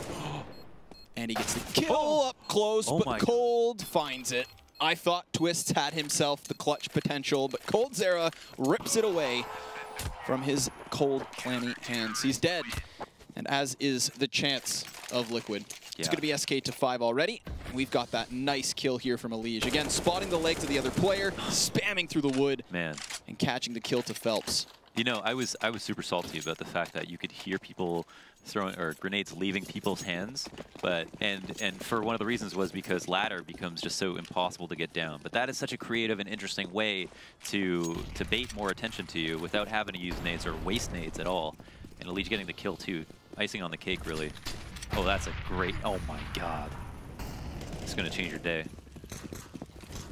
And he gets the kill up close, but Cold finds it. I thought Twists had himself the clutch potential, but coldzera rips it away from his cold, clammy hands. He's dead, and as is the chance of Liquid. It's going to be SK to 5 already. We've got that nice kill here from Elige. Again, spotting the legs of the other player, spamming through the wood, and catching the kill to Phelps. You know, I was super salty about the fact that you could hear people throwing, or grenades leaving people's hands, but and for one of the reasons was because ladder becomes just so impossible to get down. But that is such a creative and interesting way to bait more attention to you without having to use nades or waste nades at all. And Elige getting the kill too, icing on the cake really. Oh, that's a great, oh my god. It's gonna change your day.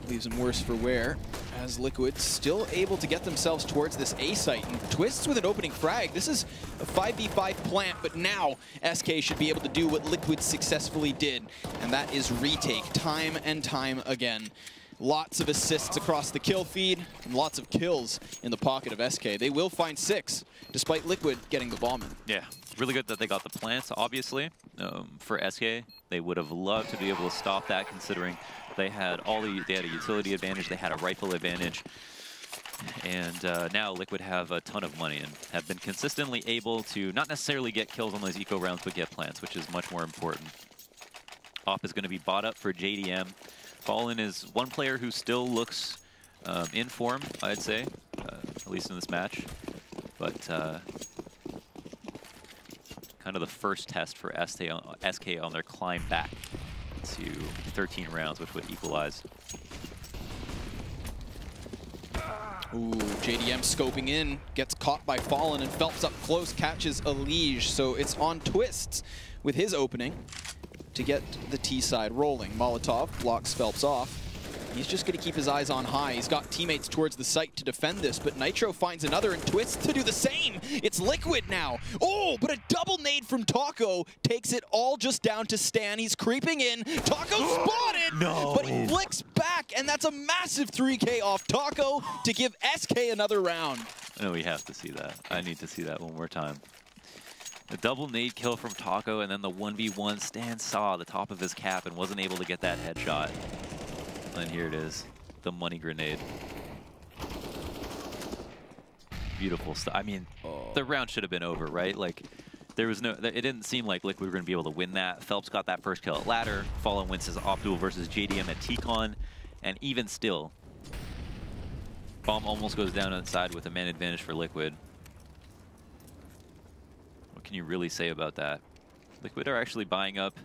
Leaves him worse for wear, as Liquid still able to get themselves towards this A site. And Twists with an opening frag. This is a 5v5 plant, but now SK should be able to do what Liquid successfully did, and that is retake time and time again. Lots of assists across the kill feed, and lots of kills in the pocket of SK. They will find 6, despite Liquid getting the bomb in. Yeah, really good that they got the plants, obviously. for SK. They would have loved to be able to stop that, considering they had they had a utility advantage, they had a rifle advantage, and now Liquid have a ton of money and have been consistently able to not necessarily get kills on those eco rounds, but get plants, which is much more important. Op is going to be bought up for JDM. Fallen is one player who still looks in form, I'd say, at least in this match, but kind of the first test for SK on their climb back to 13 rounds, which would equalize. Ooh, JDM scoping in, gets caught by Fallen, and Phelps up close catches Elige. So it's on Twists with his opening to get the T side rolling. Molotov blocks Phelps off. He's just going to keep his eyes on high. He's got teammates towards the site to defend this, but Nitro finds another and Twists to do the same. It's Liquid now. Oh, but a double nade from Taco takes it all just down to Stan. He's creeping in. Taco spotted, no. But he flicks back, and that's a massive 3K off Taco to give SK another round. No, we have to see that. I need to see that one more time. The double nade kill from Taco, and then the 1v1. Stan saw the top of his cap and wasn't able to get that headshot. And here it is, the money grenade. Beautiful stuff. I mean, the round should have been over, right? Like, there was no, it didn't seem like Liquid were going to be able to win that. Phelps got that first kill at ladder. Fallen wins his op duel versus JDM at T-Con. And even still, Bomb almost goes down outside with a man advantage for Liquid. What can you really say about that? Liquid are actually buying up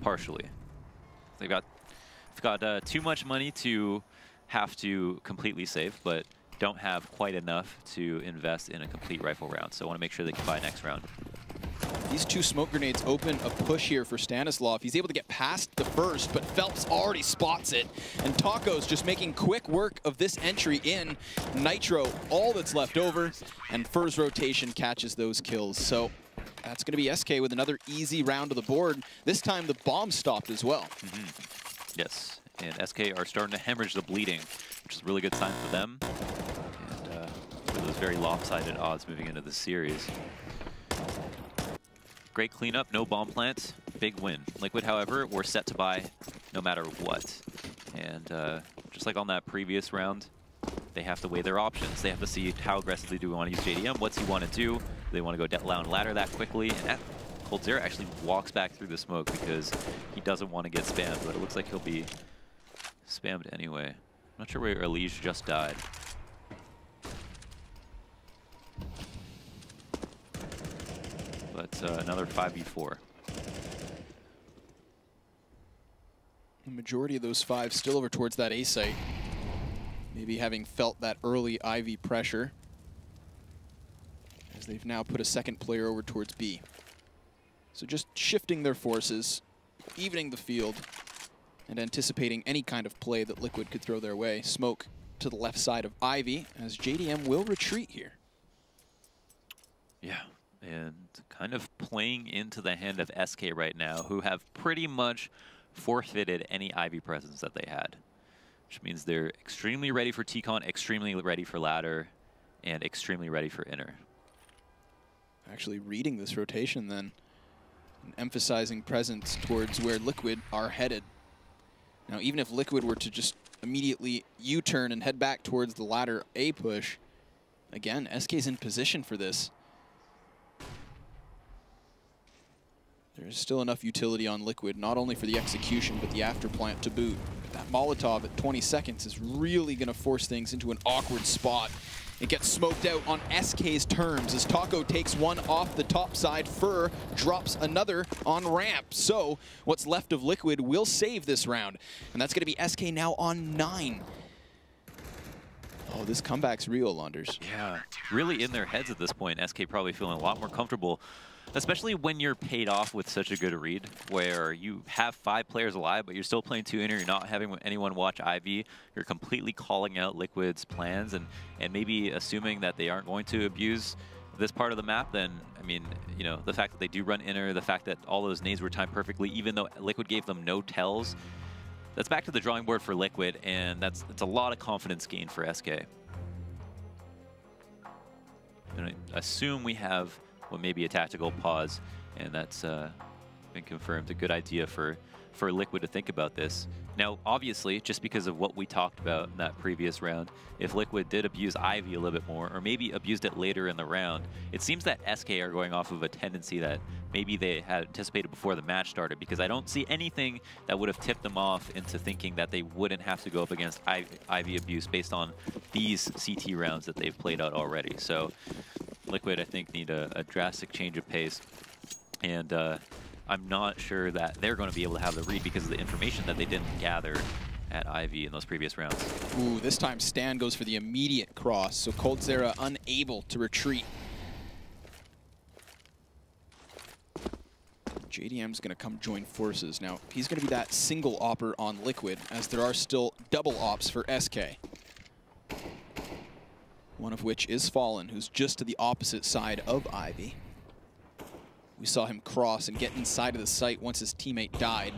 partially. They've got too much money to have to completely save, but don't have quite enough to invest in a complete rifle round. So I want to make sure they can buy next round. These two smoke grenades open a push here for Stanislav. He's able to get past the first, but Phelps already spots it. And Taco's just making quick work of this entry in. Nitro, all that's left over, and Fur's rotation catches those kills. So that's going to be SK with another easy round of the board. This time the bomb stopped as well. Yes, and SK are starting to hemorrhage the bleeding, which is a really good sign for them. And with those very lopsided odds moving into the series. Great cleanup, no bomb plants, big win. Liquid, however, were set to buy no matter what. And just like on that previous round, they have to weigh their options. They have to see how aggressively do we want to use JDM, what's he want to do, they want to go down ladder that quickly. And Coldzera actually walks back through the smoke because he doesn't want to get spammed, but it looks like he'll be spammed anyway. I'm not sure where Elige just died. But another 5v4. The majority of those five still over towards that A site. Maybe having felt that early Ivy pressure, as they've now put a second player over towards B. So just shifting their forces, evening the field, and anticipating any kind of play that Liquid could throw their way. Smoke to the left side of Ivy, as JDM will retreat here. Yeah, and kind of playing into the hand of SK right now, who have pretty much forfeited any Ivy presence that they had. Which means they're extremely ready for T-Con, extremely ready for ladder, and extremely ready for inner. Actually reading this rotation then, and emphasizing presence towards where Liquid are headed. Now, even if Liquid were to just immediately U-turn and head back towards the ladder A push, again, SK's in position for this. There's still enough utility on Liquid, not only for the execution, but the afterplant to boot. That Molotov at 20 seconds is really going to force things into an awkward spot. It gets smoked out on SK's terms as Taco takes one off the top side. Fur drops another on ramp. So what's left of Liquid will save this round. And that's going to be SK now on 9. Oh, this comeback's real, Londers. Yeah, really in their heads at this point. SK probably feeling a lot more comfortable, especially when you're paid off with such a good read, where you have 5 players alive, but you're still playing 2 inner, you're not having anyone watch IV, you're completely calling out Liquid's plans and maybe assuming that they aren't going to abuse this part of the map. Then, I mean, you know, the fact that they do run inner, the fact that all those nades were timed perfectly, even though Liquid gave them no tells, that's back to the drawing board for Liquid, and it's a lot of confidence gain for SK. And I assume we have what may be a tactical pause, and that's been confirmed. A good idea for Liquid to think about this. Now, obviously, just because of what we talked about in that previous round, if Liquid did abuse Ivy a little bit more, or maybe abused it later in the round, it seems that SK are going off of a tendency that maybe they had anticipated before the match started, because I don't see anything that would have tipped them off into thinking that they wouldn't have to go up against Ivy abuse based on these CT rounds that they've played out already. So Liquid, I think, need a drastic change of pace. And I'm not sure that they're going to be able to have the read because of the information that they didn't gather at Ivy in those previous rounds. Ooh, this time Stan goes for the immediate cross, so coldzera unable to retreat. JDM's going to come join forces. Now, he's going to be that single opper on Liquid, as there are still double ops for SK. One of which is Fallen, who's just to the opposite side of Ivy. We saw him cross and get inside of the site once his teammate died.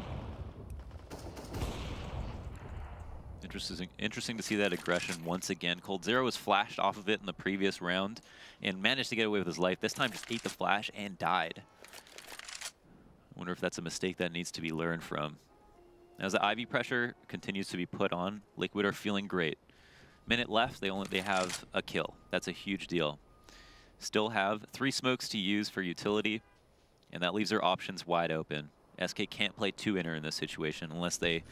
Interesting to see that aggression once again. coldzera was flashed off of it in the previous round and managed to get away with his life. This time just ate the flash and died. I wonder if that's a mistake that needs to be learned from. As the Ivy pressure continues to be put on, Liquid are feeling great. Minute left, they have a kill. That's a huge deal. Still have 3 smokes to use for utility, and that leaves their options wide open. SK can't play 2-inner in this situation unless they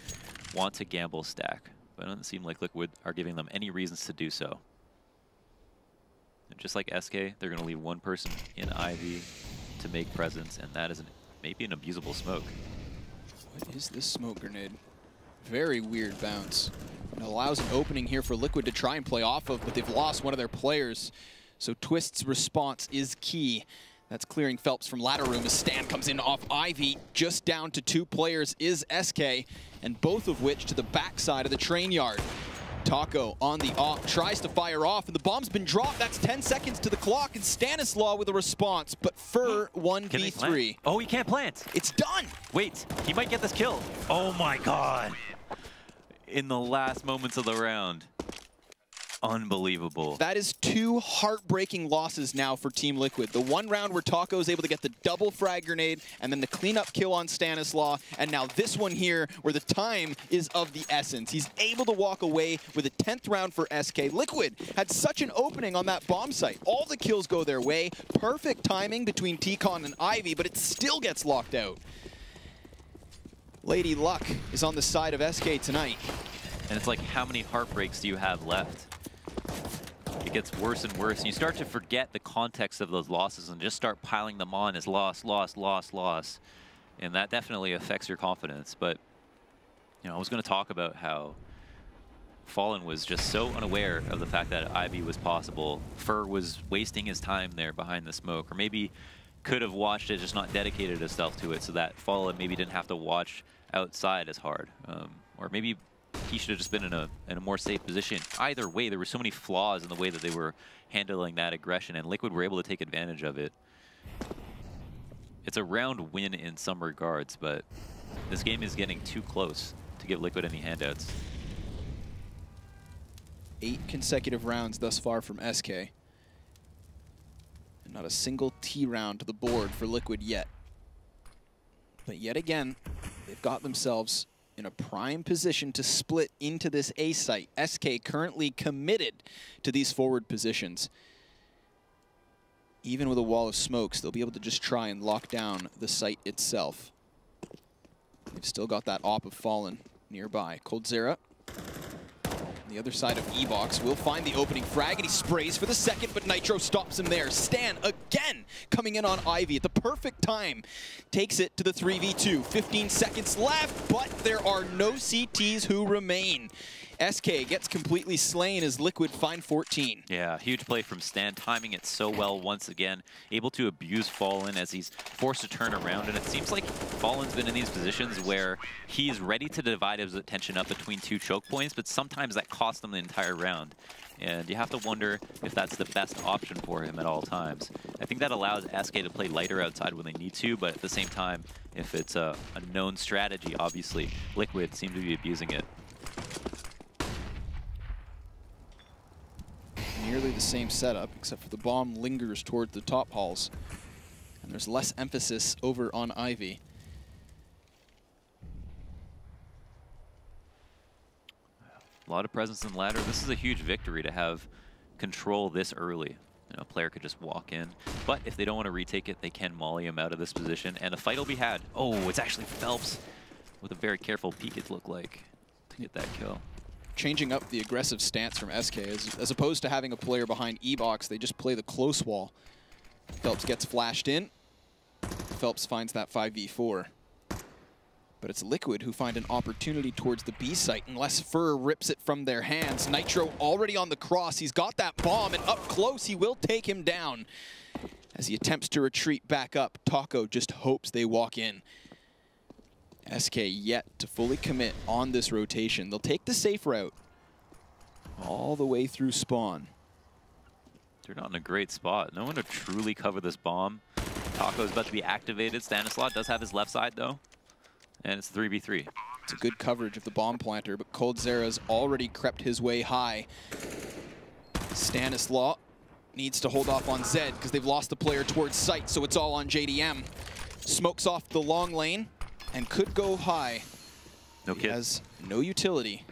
want to gamble stack. But it doesn't seem like Liquid are giving them any reasons to do so. And just like SK, they're going to leave one person in Ivy to make presence, and that is maybe an abusable smoke. What is this smoke grenade? Very weird bounce. It allows an opening here for Liquid to try and play off of, but they've lost one of their players. So Twist's response is key. That's clearing Phelps from ladder room as Stan comes in off Ivy. Just down to 2 players is SK, and both of which to the backside of the train yard. Taco on the op, tries to fire off, and the bomb's been dropped. That's 10 seconds to the clock, and Stanislaw with a response, but Fur 1v3. Oh, he can't plant. It's done. Wait, he might get this kill. Oh my God. In the last moments of the round. Unbelievable. That is 2 heartbreaking losses now for Team Liquid. The one round where Taco is able to get the double frag grenade and then the cleanup kill on Stanislaw, and now this one here where the time is of the essence. He's able to walk away with a 10th round for SK. Liquid had such an opening on that bomb site. All the kills go their way. Perfect timing between T-Con and Ivy, but it still gets locked out. Lady Luck is on the side of SK tonight. And it's like, how many heartbreaks do you have left? It gets worse and worse, and you start to forget the context of those losses and just start piling them on as loss, loss, loss, loss. And that definitely affects your confidence. But, you know, I was going to talk about how Fallen was just so unaware of the fact that Ivy was possible. Fur was wasting his time there behind the smoke, or maybe could have watched it, just not dedicated himself to it, so that Fallen maybe didn't have to watch outside as hard. Or maybe he should have just been in a more safe position. Either way, there were so many flaws in the way that they were handling that aggression, and Liquid were able to take advantage of it. It's a round win in some regards, but this game is getting too close to give Liquid any handouts. 8 consecutive rounds thus far from SK. And not a single T round to the board for Liquid yet. But yet again, they've got themselves in a prime position to split into this A site. SK currently committed to these forward positions. Even with a wall of smokes, they'll be able to just try and lock down the site itself. They've still got that op of Fallen nearby. coldzera on the other side of E-Box will find the opening frag, and he sprays for the second, but Nitro stops him there. Stan again coming in on Ivy at the perfect time. Takes it to the 3v2. 15 seconds left, but there are no CTs who remain. SK gets completely slain as Liquid find 14. Yeah, huge play from Stan, timing it so well once again. Able to abuse Fallen as he's forced to turn around, and it seems like Fallen's been in these positions where he's ready to divide his attention up between 2 choke points, but sometimes that costs him the entire round. And you have to wonder if that's the best option for him at all times. I think that allows SK to play lighter outside when they need to, but at the same time, if it's a known strategy, obviously, Liquid seem to be abusing it. Nearly the same setup, except for the bomb lingers towards the top halls. And there's less emphasis over on Ivy. A lot of presence in ladder. This is a huge victory to have control this early. You know, a player could just walk in. But if they don't want to retake it, they can molly him out of this position, and a fight will be had. Oh, it's actually Phelps with a very careful peek, it looked like, to get that kill. Changing up the aggressive stance from SK. As opposed to having a player behind E-Box, they just play the close wall. Phelps gets flashed in. Phelps finds that 5v4. But it's Liquid who find an opportunity towards the B site unless Fur rips it from their hands. Nitro already on the cross. He's got that bomb, and up close he will take him down. As he attempts to retreat back up, Taco just hopes they walk in. SK yet to fully commit on this rotation. They'll take the safe route all the way through spawn. They're not in a great spot. No one to truly cover this bomb. Taco's about to be activated. Stanislaw does have his left side, though. And it's 3v3. It's a good coverage of the bomb planter, but coldzera's already crept his way high. Stanislaw needs to hold off on Zed because they've lost the player towards site, so it's all on JDM. Smokes off the long lane and could go high. No kit. He has no utility.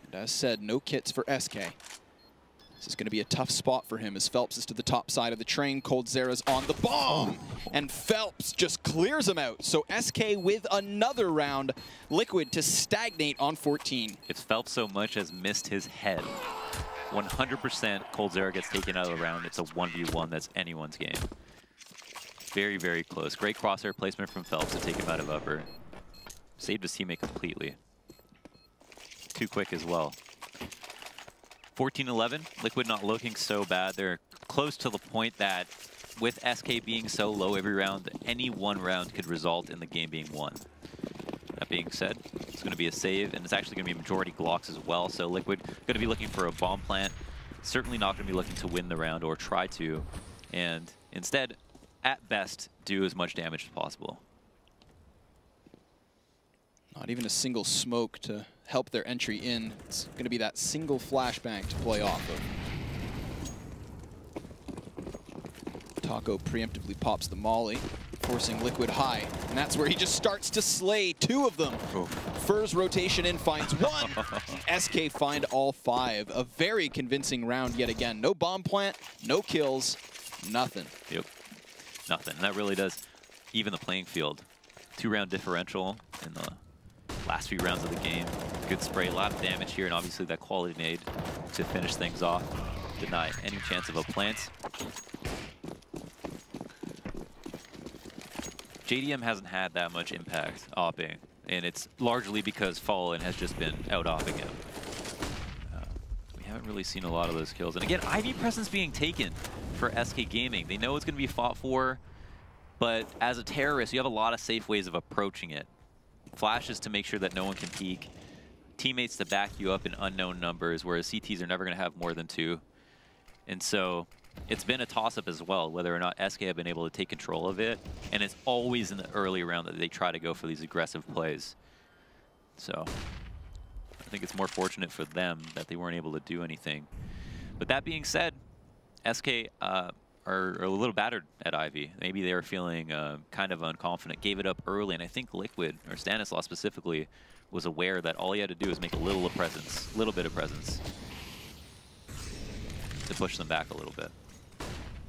And as said, no kits for SK. This is going to be a tough spot for him as Phelps is to the top side of the train. coldzera's on the bomb, and Phelps just clears him out. So SK with another round. Liquid to stagnate on 14. If Phelps so much as missed his head, 100% coldzera gets taken out of the round. It's a 1v1. That's anyone's game. Very, very close. Great crosshair placement from Phelps to take him out of upper. Saved his teammate completely. Too quick as well. 14-11, Liquid not looking so bad. They're close to the point that with SK being so low every round, any one round could result in the game being won. That being said, it's going to be a save, and it's actually going to be majority Glocks as well, so Liquid going to be looking for a bomb plant. Certainly not going to be looking to win the round or try to, and instead, at best, do as much damage as possible. Not even a single smoke to help their entry in. It's going to be that single flashbang to play off of. Taco preemptively pops the molly, forcing Liquid high. And that's where he just starts to slay two of them. Fur's rotation in finds one. SK find all five. A very convincing round yet again. No bomb plant, no kills, nothing. Yep, nothing. And that really does even the playing field. 2-round differential in the last few rounds of the game. Good spray, a lot of damage here, and obviously that quality nade to finish things off. Deny any chance of a plant. JDM hasn't had that much impact opping, and it's largely because Fallen has just been out-opping him. We haven't really seen a lot of those kills. And again, Ivy presence being taken for SK Gaming. They know it's going to be fought for, but as a terrorist, you have a lot of safe ways of approaching it. Flashes to make sure that no one can peek. Teammates to back you up in unknown numbers, whereas CTs are never going to have more than 2. And so it's been a toss-up as well, whether or not SK have been able to take control of it. And it's always in the early round that they try to go for these aggressive plays. So I think it's more fortunate for them that they weren't able to do anything. But that being said, SK are a little battered at Ivy. Maybe they were feeling kind of unconfident, gave it up early, and I think Liquid, or Stanislaw specifically, was aware that all he had to do was make a little bit of presence to push them back a little bit.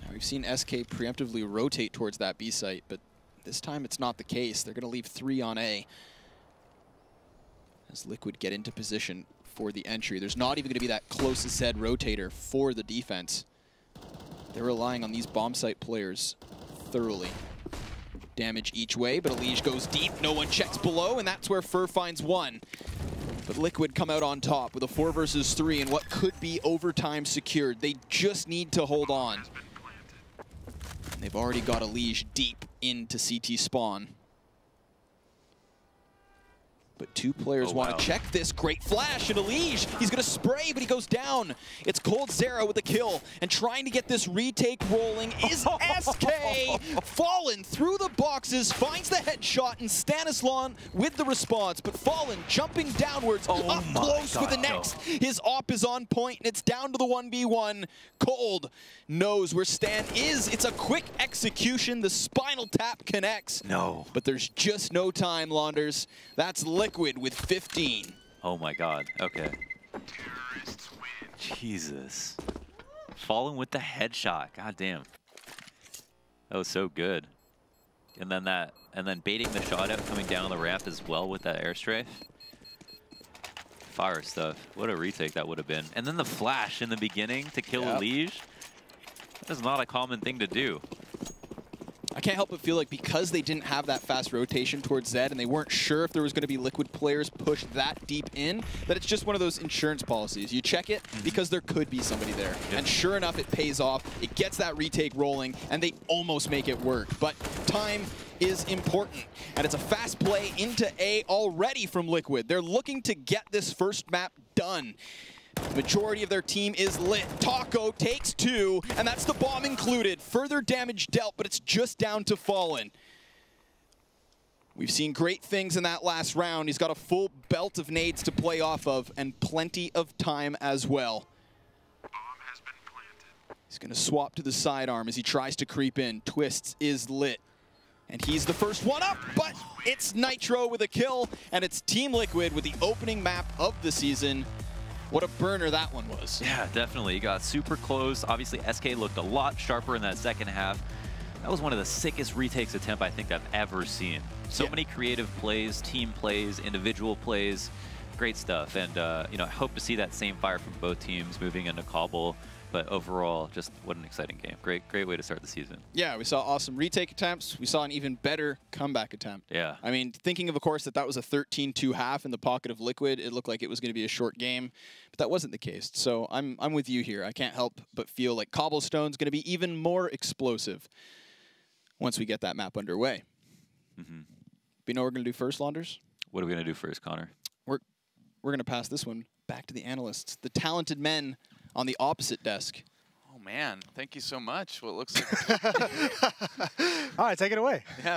Now we've seen SK preemptively rotate towards that B site, but this time it's not the case. They're going to leave 3 on A as Liquid get into position for the entry. There's not even going to be that close as said rotator for the defense. They're relying on these bomb site players thoroughly. Damage each way, but Elige goes deep. No one checks below, and that's where Fur finds one. But Liquid come out on top with a 4 versus 3 and what could be overtime secured. They just need to hold on. And they've already got Elige deep into CT spawn. But 2 players want to check this. Great flash, and Elige, he's going to spray, but he goes down. It's coldzera with a kill, and trying to get this retake rolling is SK. Fallen through the boxes, finds the headshot, and Stanislaw with the response. But Fallen jumping downwards, up close with the next. His op is on point, and it's down to the 1v1. Cold knows where Stan is. It's a quick execution. The spinal tap connects. No. But there's just no time, Launders. That's Liquid with 15. Oh my god, okay. Jesus. Falling with the headshot. God damn. That was so good. And then baiting the shot out coming down the ramp as well with that airstrafe. Fire stuff. What a retake that would have been. And then the flash in the beginning to kill a Liege. That is not a common thing to do. I can't help but feel like because they didn't have that fast rotation towards Zed and they weren't sure if there was going to be Liquid players pushed that deep in, that it's just one of those insurance policies. You check it because there could be somebody there. And sure enough, it pays off. It gets that retake rolling, and they almost make it work. But time is important, and it's a fast play into A already from Liquid. They're looking to get this first map done. The majority of their team is lit. Taco takes 2, and that's the bomb included. Further damage dealt, but it's just down to Fallen. We've seen great things in that last round. He's got a full belt of nades to play off of, and plenty of time as well. Bomb has been planted. He's going to swap to the sidearm as he tries to creep in. Twists is lit. And he's the first one up, but it's Nitro with a kill, and it's Team Liquid with the opening map of the season. What a burner that one was. Yeah, definitely. He got super close. Obviously, SK looked a lot sharper in that second half. That was one of the sickest retakes attempt I think I've ever seen. So many creative plays, team plays, individual plays. Great stuff. And, you know, I hope to see that same fire from both teams moving into Cobble. But overall, just what an exciting game. Great way to start the season. Yeah, we saw awesome retake attempts. We saw an even better comeback attempt. Yeah. I mean, thinking of course, that was a 13-2 half in the pocket of Liquid, it looked like it was going to be a short game, but that wasn't the case. So I'm with you here. I can't help but feel like Cobblestone's going to be even more explosive once we get that map underway. You know what we're going to do first, Launders? What are we going to do first, Connor? We're going to pass this one back to the analysts, the talented men on the opposite desk. Oh man, thank you so much. Well, it looks like all right, take it away. Yeah,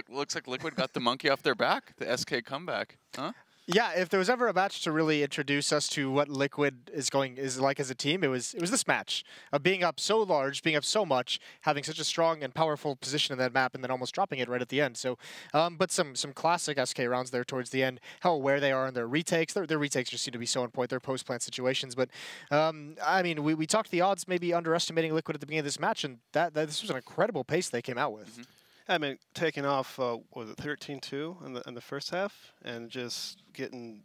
looks like Liquid got the monkey off their back. The SK comeback, huh? Yeah, if there was ever a match to really introduce us to what Liquid is like as a team, it was this match of being up so large, being up so much, having such a strong and powerful position in that map, and then almost dropping it right at the end. So, but some classic SK rounds there towards the end. How aware they are in their retakes. Their retakes just seem to be so on point. Their post plant situations. But I mean, we talked the odds maybe underestimating Liquid at the beginning of this match, and this was an incredible pace they came out with. I mean, taking off, was it 13-2 in the first half, and just getting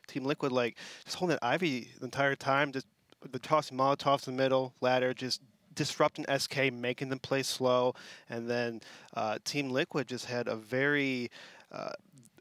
Team Liquid, like, just holding that Ivy the entire time, just the tossing Molotovs in the middle, ladder, just disrupting SK, making them play slow, and then Team Liquid just had a very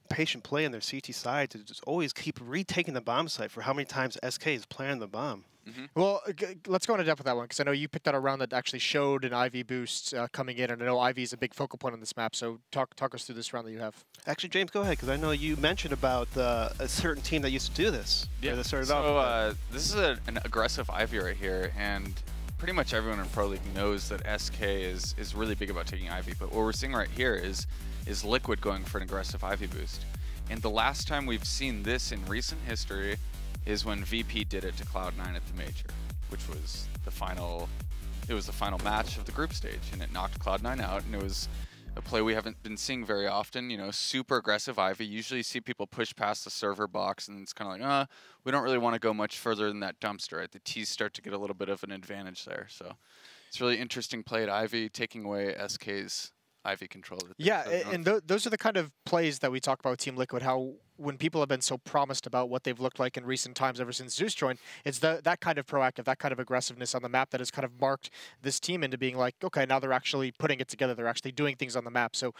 patient play on their CT side to just always keep retaking the bomb site for how many times SK is planting the bomb. Well, let's go into depth with that one, because I know you picked out a round that actually showed an Ivy boost coming in, and I know Ivy is a big focal point on this map, so talk us through this round that you have. Actually, James, go ahead, because I know you mentioned about a certain team that used to do this. Yeah, that started off. This is an aggressive Ivy right here, and pretty much everyone in Pro League knows that SK is really big about taking Ivy, but what we're seeing right here is Liquid going for an aggressive Ivy boost. And the last time we've seen this in recent history is when VP did it to Cloud9 at the Major, which was the final match of the group stage, and it knocked Cloud9 out, and it was a play we haven't been seeing very often, you know, super aggressive Ivy. Usually you see people push past the server box, and it's kind of like, we don't really want to go much further than that dumpster, right? The T's start to get a little bit of an advantage there, so it's really interesting play at Ivy, taking away SK's Ivy control. Yeah, and those are the kind of plays that we talk about with Team Liquid, how when people have been so promised about what they've looked like in recent times ever since Zeus joined, it's that kind of proactive, that kind of aggressiveness on the map that has kind of marked this team into being like, okay, now they're actually putting it together. They're actually doing things on the map. So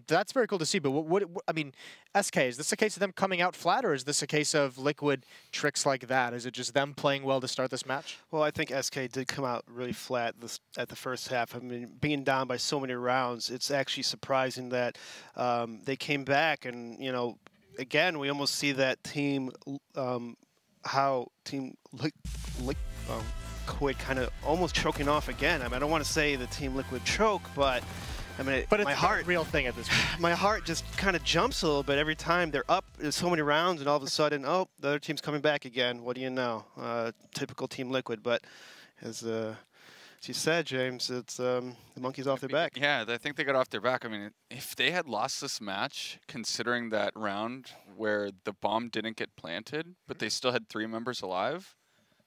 that's very cool to see. But what I mean, SK, is this a case of them coming out flat, or is this a case of Liquid tricks like that? Is it just them playing well to start this match? Well, I think SK did come out really flat at the first half. I mean, being down by so many rounds, it's actually surprising that they came back, and, you know, again, we almost see that team, how Team Liquid kind of almost choking off again. I mean, I don't want to say the Team Liquid choke, but I mean, it's a real thing at this point. My heart just kind of jumps a little bit every time they're up. There's so many rounds, and all of a sudden, oh, the other team's coming back again. What do you know? Typical Team Liquid, but as As you said, James, it's the monkey's off their back. Yeah, I think they got off their back. I mean, if they had lost this match, considering that round where the bomb didn't get planted, but they still had 3 members alive,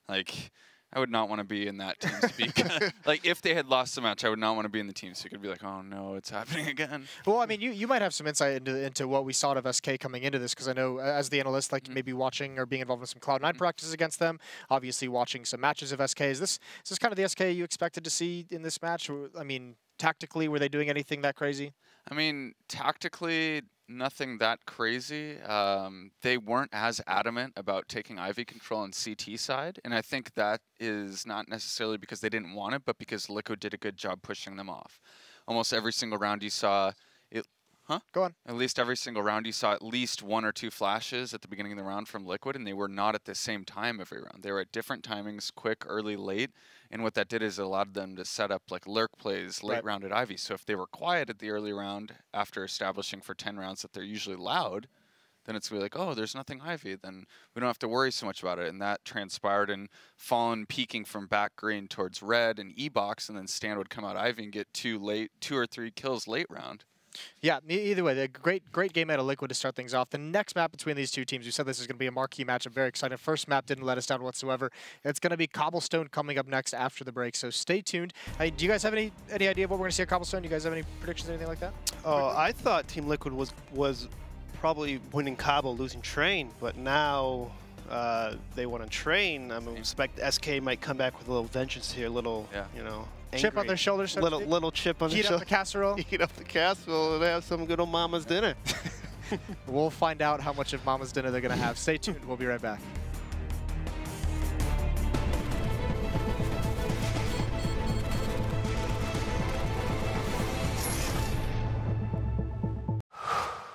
like, I would not want to be in that team speak. Like, if they had lost the match, I would not want to be in the team speak. I'd be like, oh no, it's happening again. Well, I mean, you might have some insight into what we saw of SK coming into this, because I know as the analyst, like maybe watching or being involved in some Cloud9 practices against them, obviously watching some matches of SK. Is this kind of the SK you expected to see in this match? I mean, tactically, were they doing anything that crazy? I mean, tactically, nothing that crazy. They weren't as adamant about taking Ivy control on CT side, and I think that is not necessarily because they didn't want it, but because Liquid did a good job pushing them off. Almost every single round you saw it. Go on. At least every single round you saw at least 1 or 2 flashes at the beginning of the round from Liquid, and they were not at the same time every round. They were at different timings, quick, early, late, and what that did is it allowed them to set up like lurk plays late round at Ivy. So if they were quiet at the early round after establishing for 10 rounds that they're usually loud, then it's going to be like, oh, there's nothing Ivy. Then we don't have to worry so much about it. And that transpired in Fallen peeking from back green towards red and E-box, and then Stan would come out Ivy and get 2 or 3 kills late round. Yeah, either way, a great game out of Liquid to start things off. The next map between these two teams, we said this is going to be a marquee match. I'm very excited. First map didn't let us down whatsoever. It's going to be Cobblestone coming up next after the break, so stay tuned. Hey, do you guys have any idea of what we're going to see at Cobblestone? Do you guys have any predictions, anything like that? I thought Team Liquid was probably winning Cobble, losing Train, but now they won on Train. I mean, expect SK might come back with a little vengeance here, a little, you know, angry. Chip on their shoulders, so little chip on their shoulder. Heat up the casserole. Heat up the casserole and have some good old mama's dinner. We'll find out how much of mama's dinner they're going to have. Stay tuned. We'll be right back.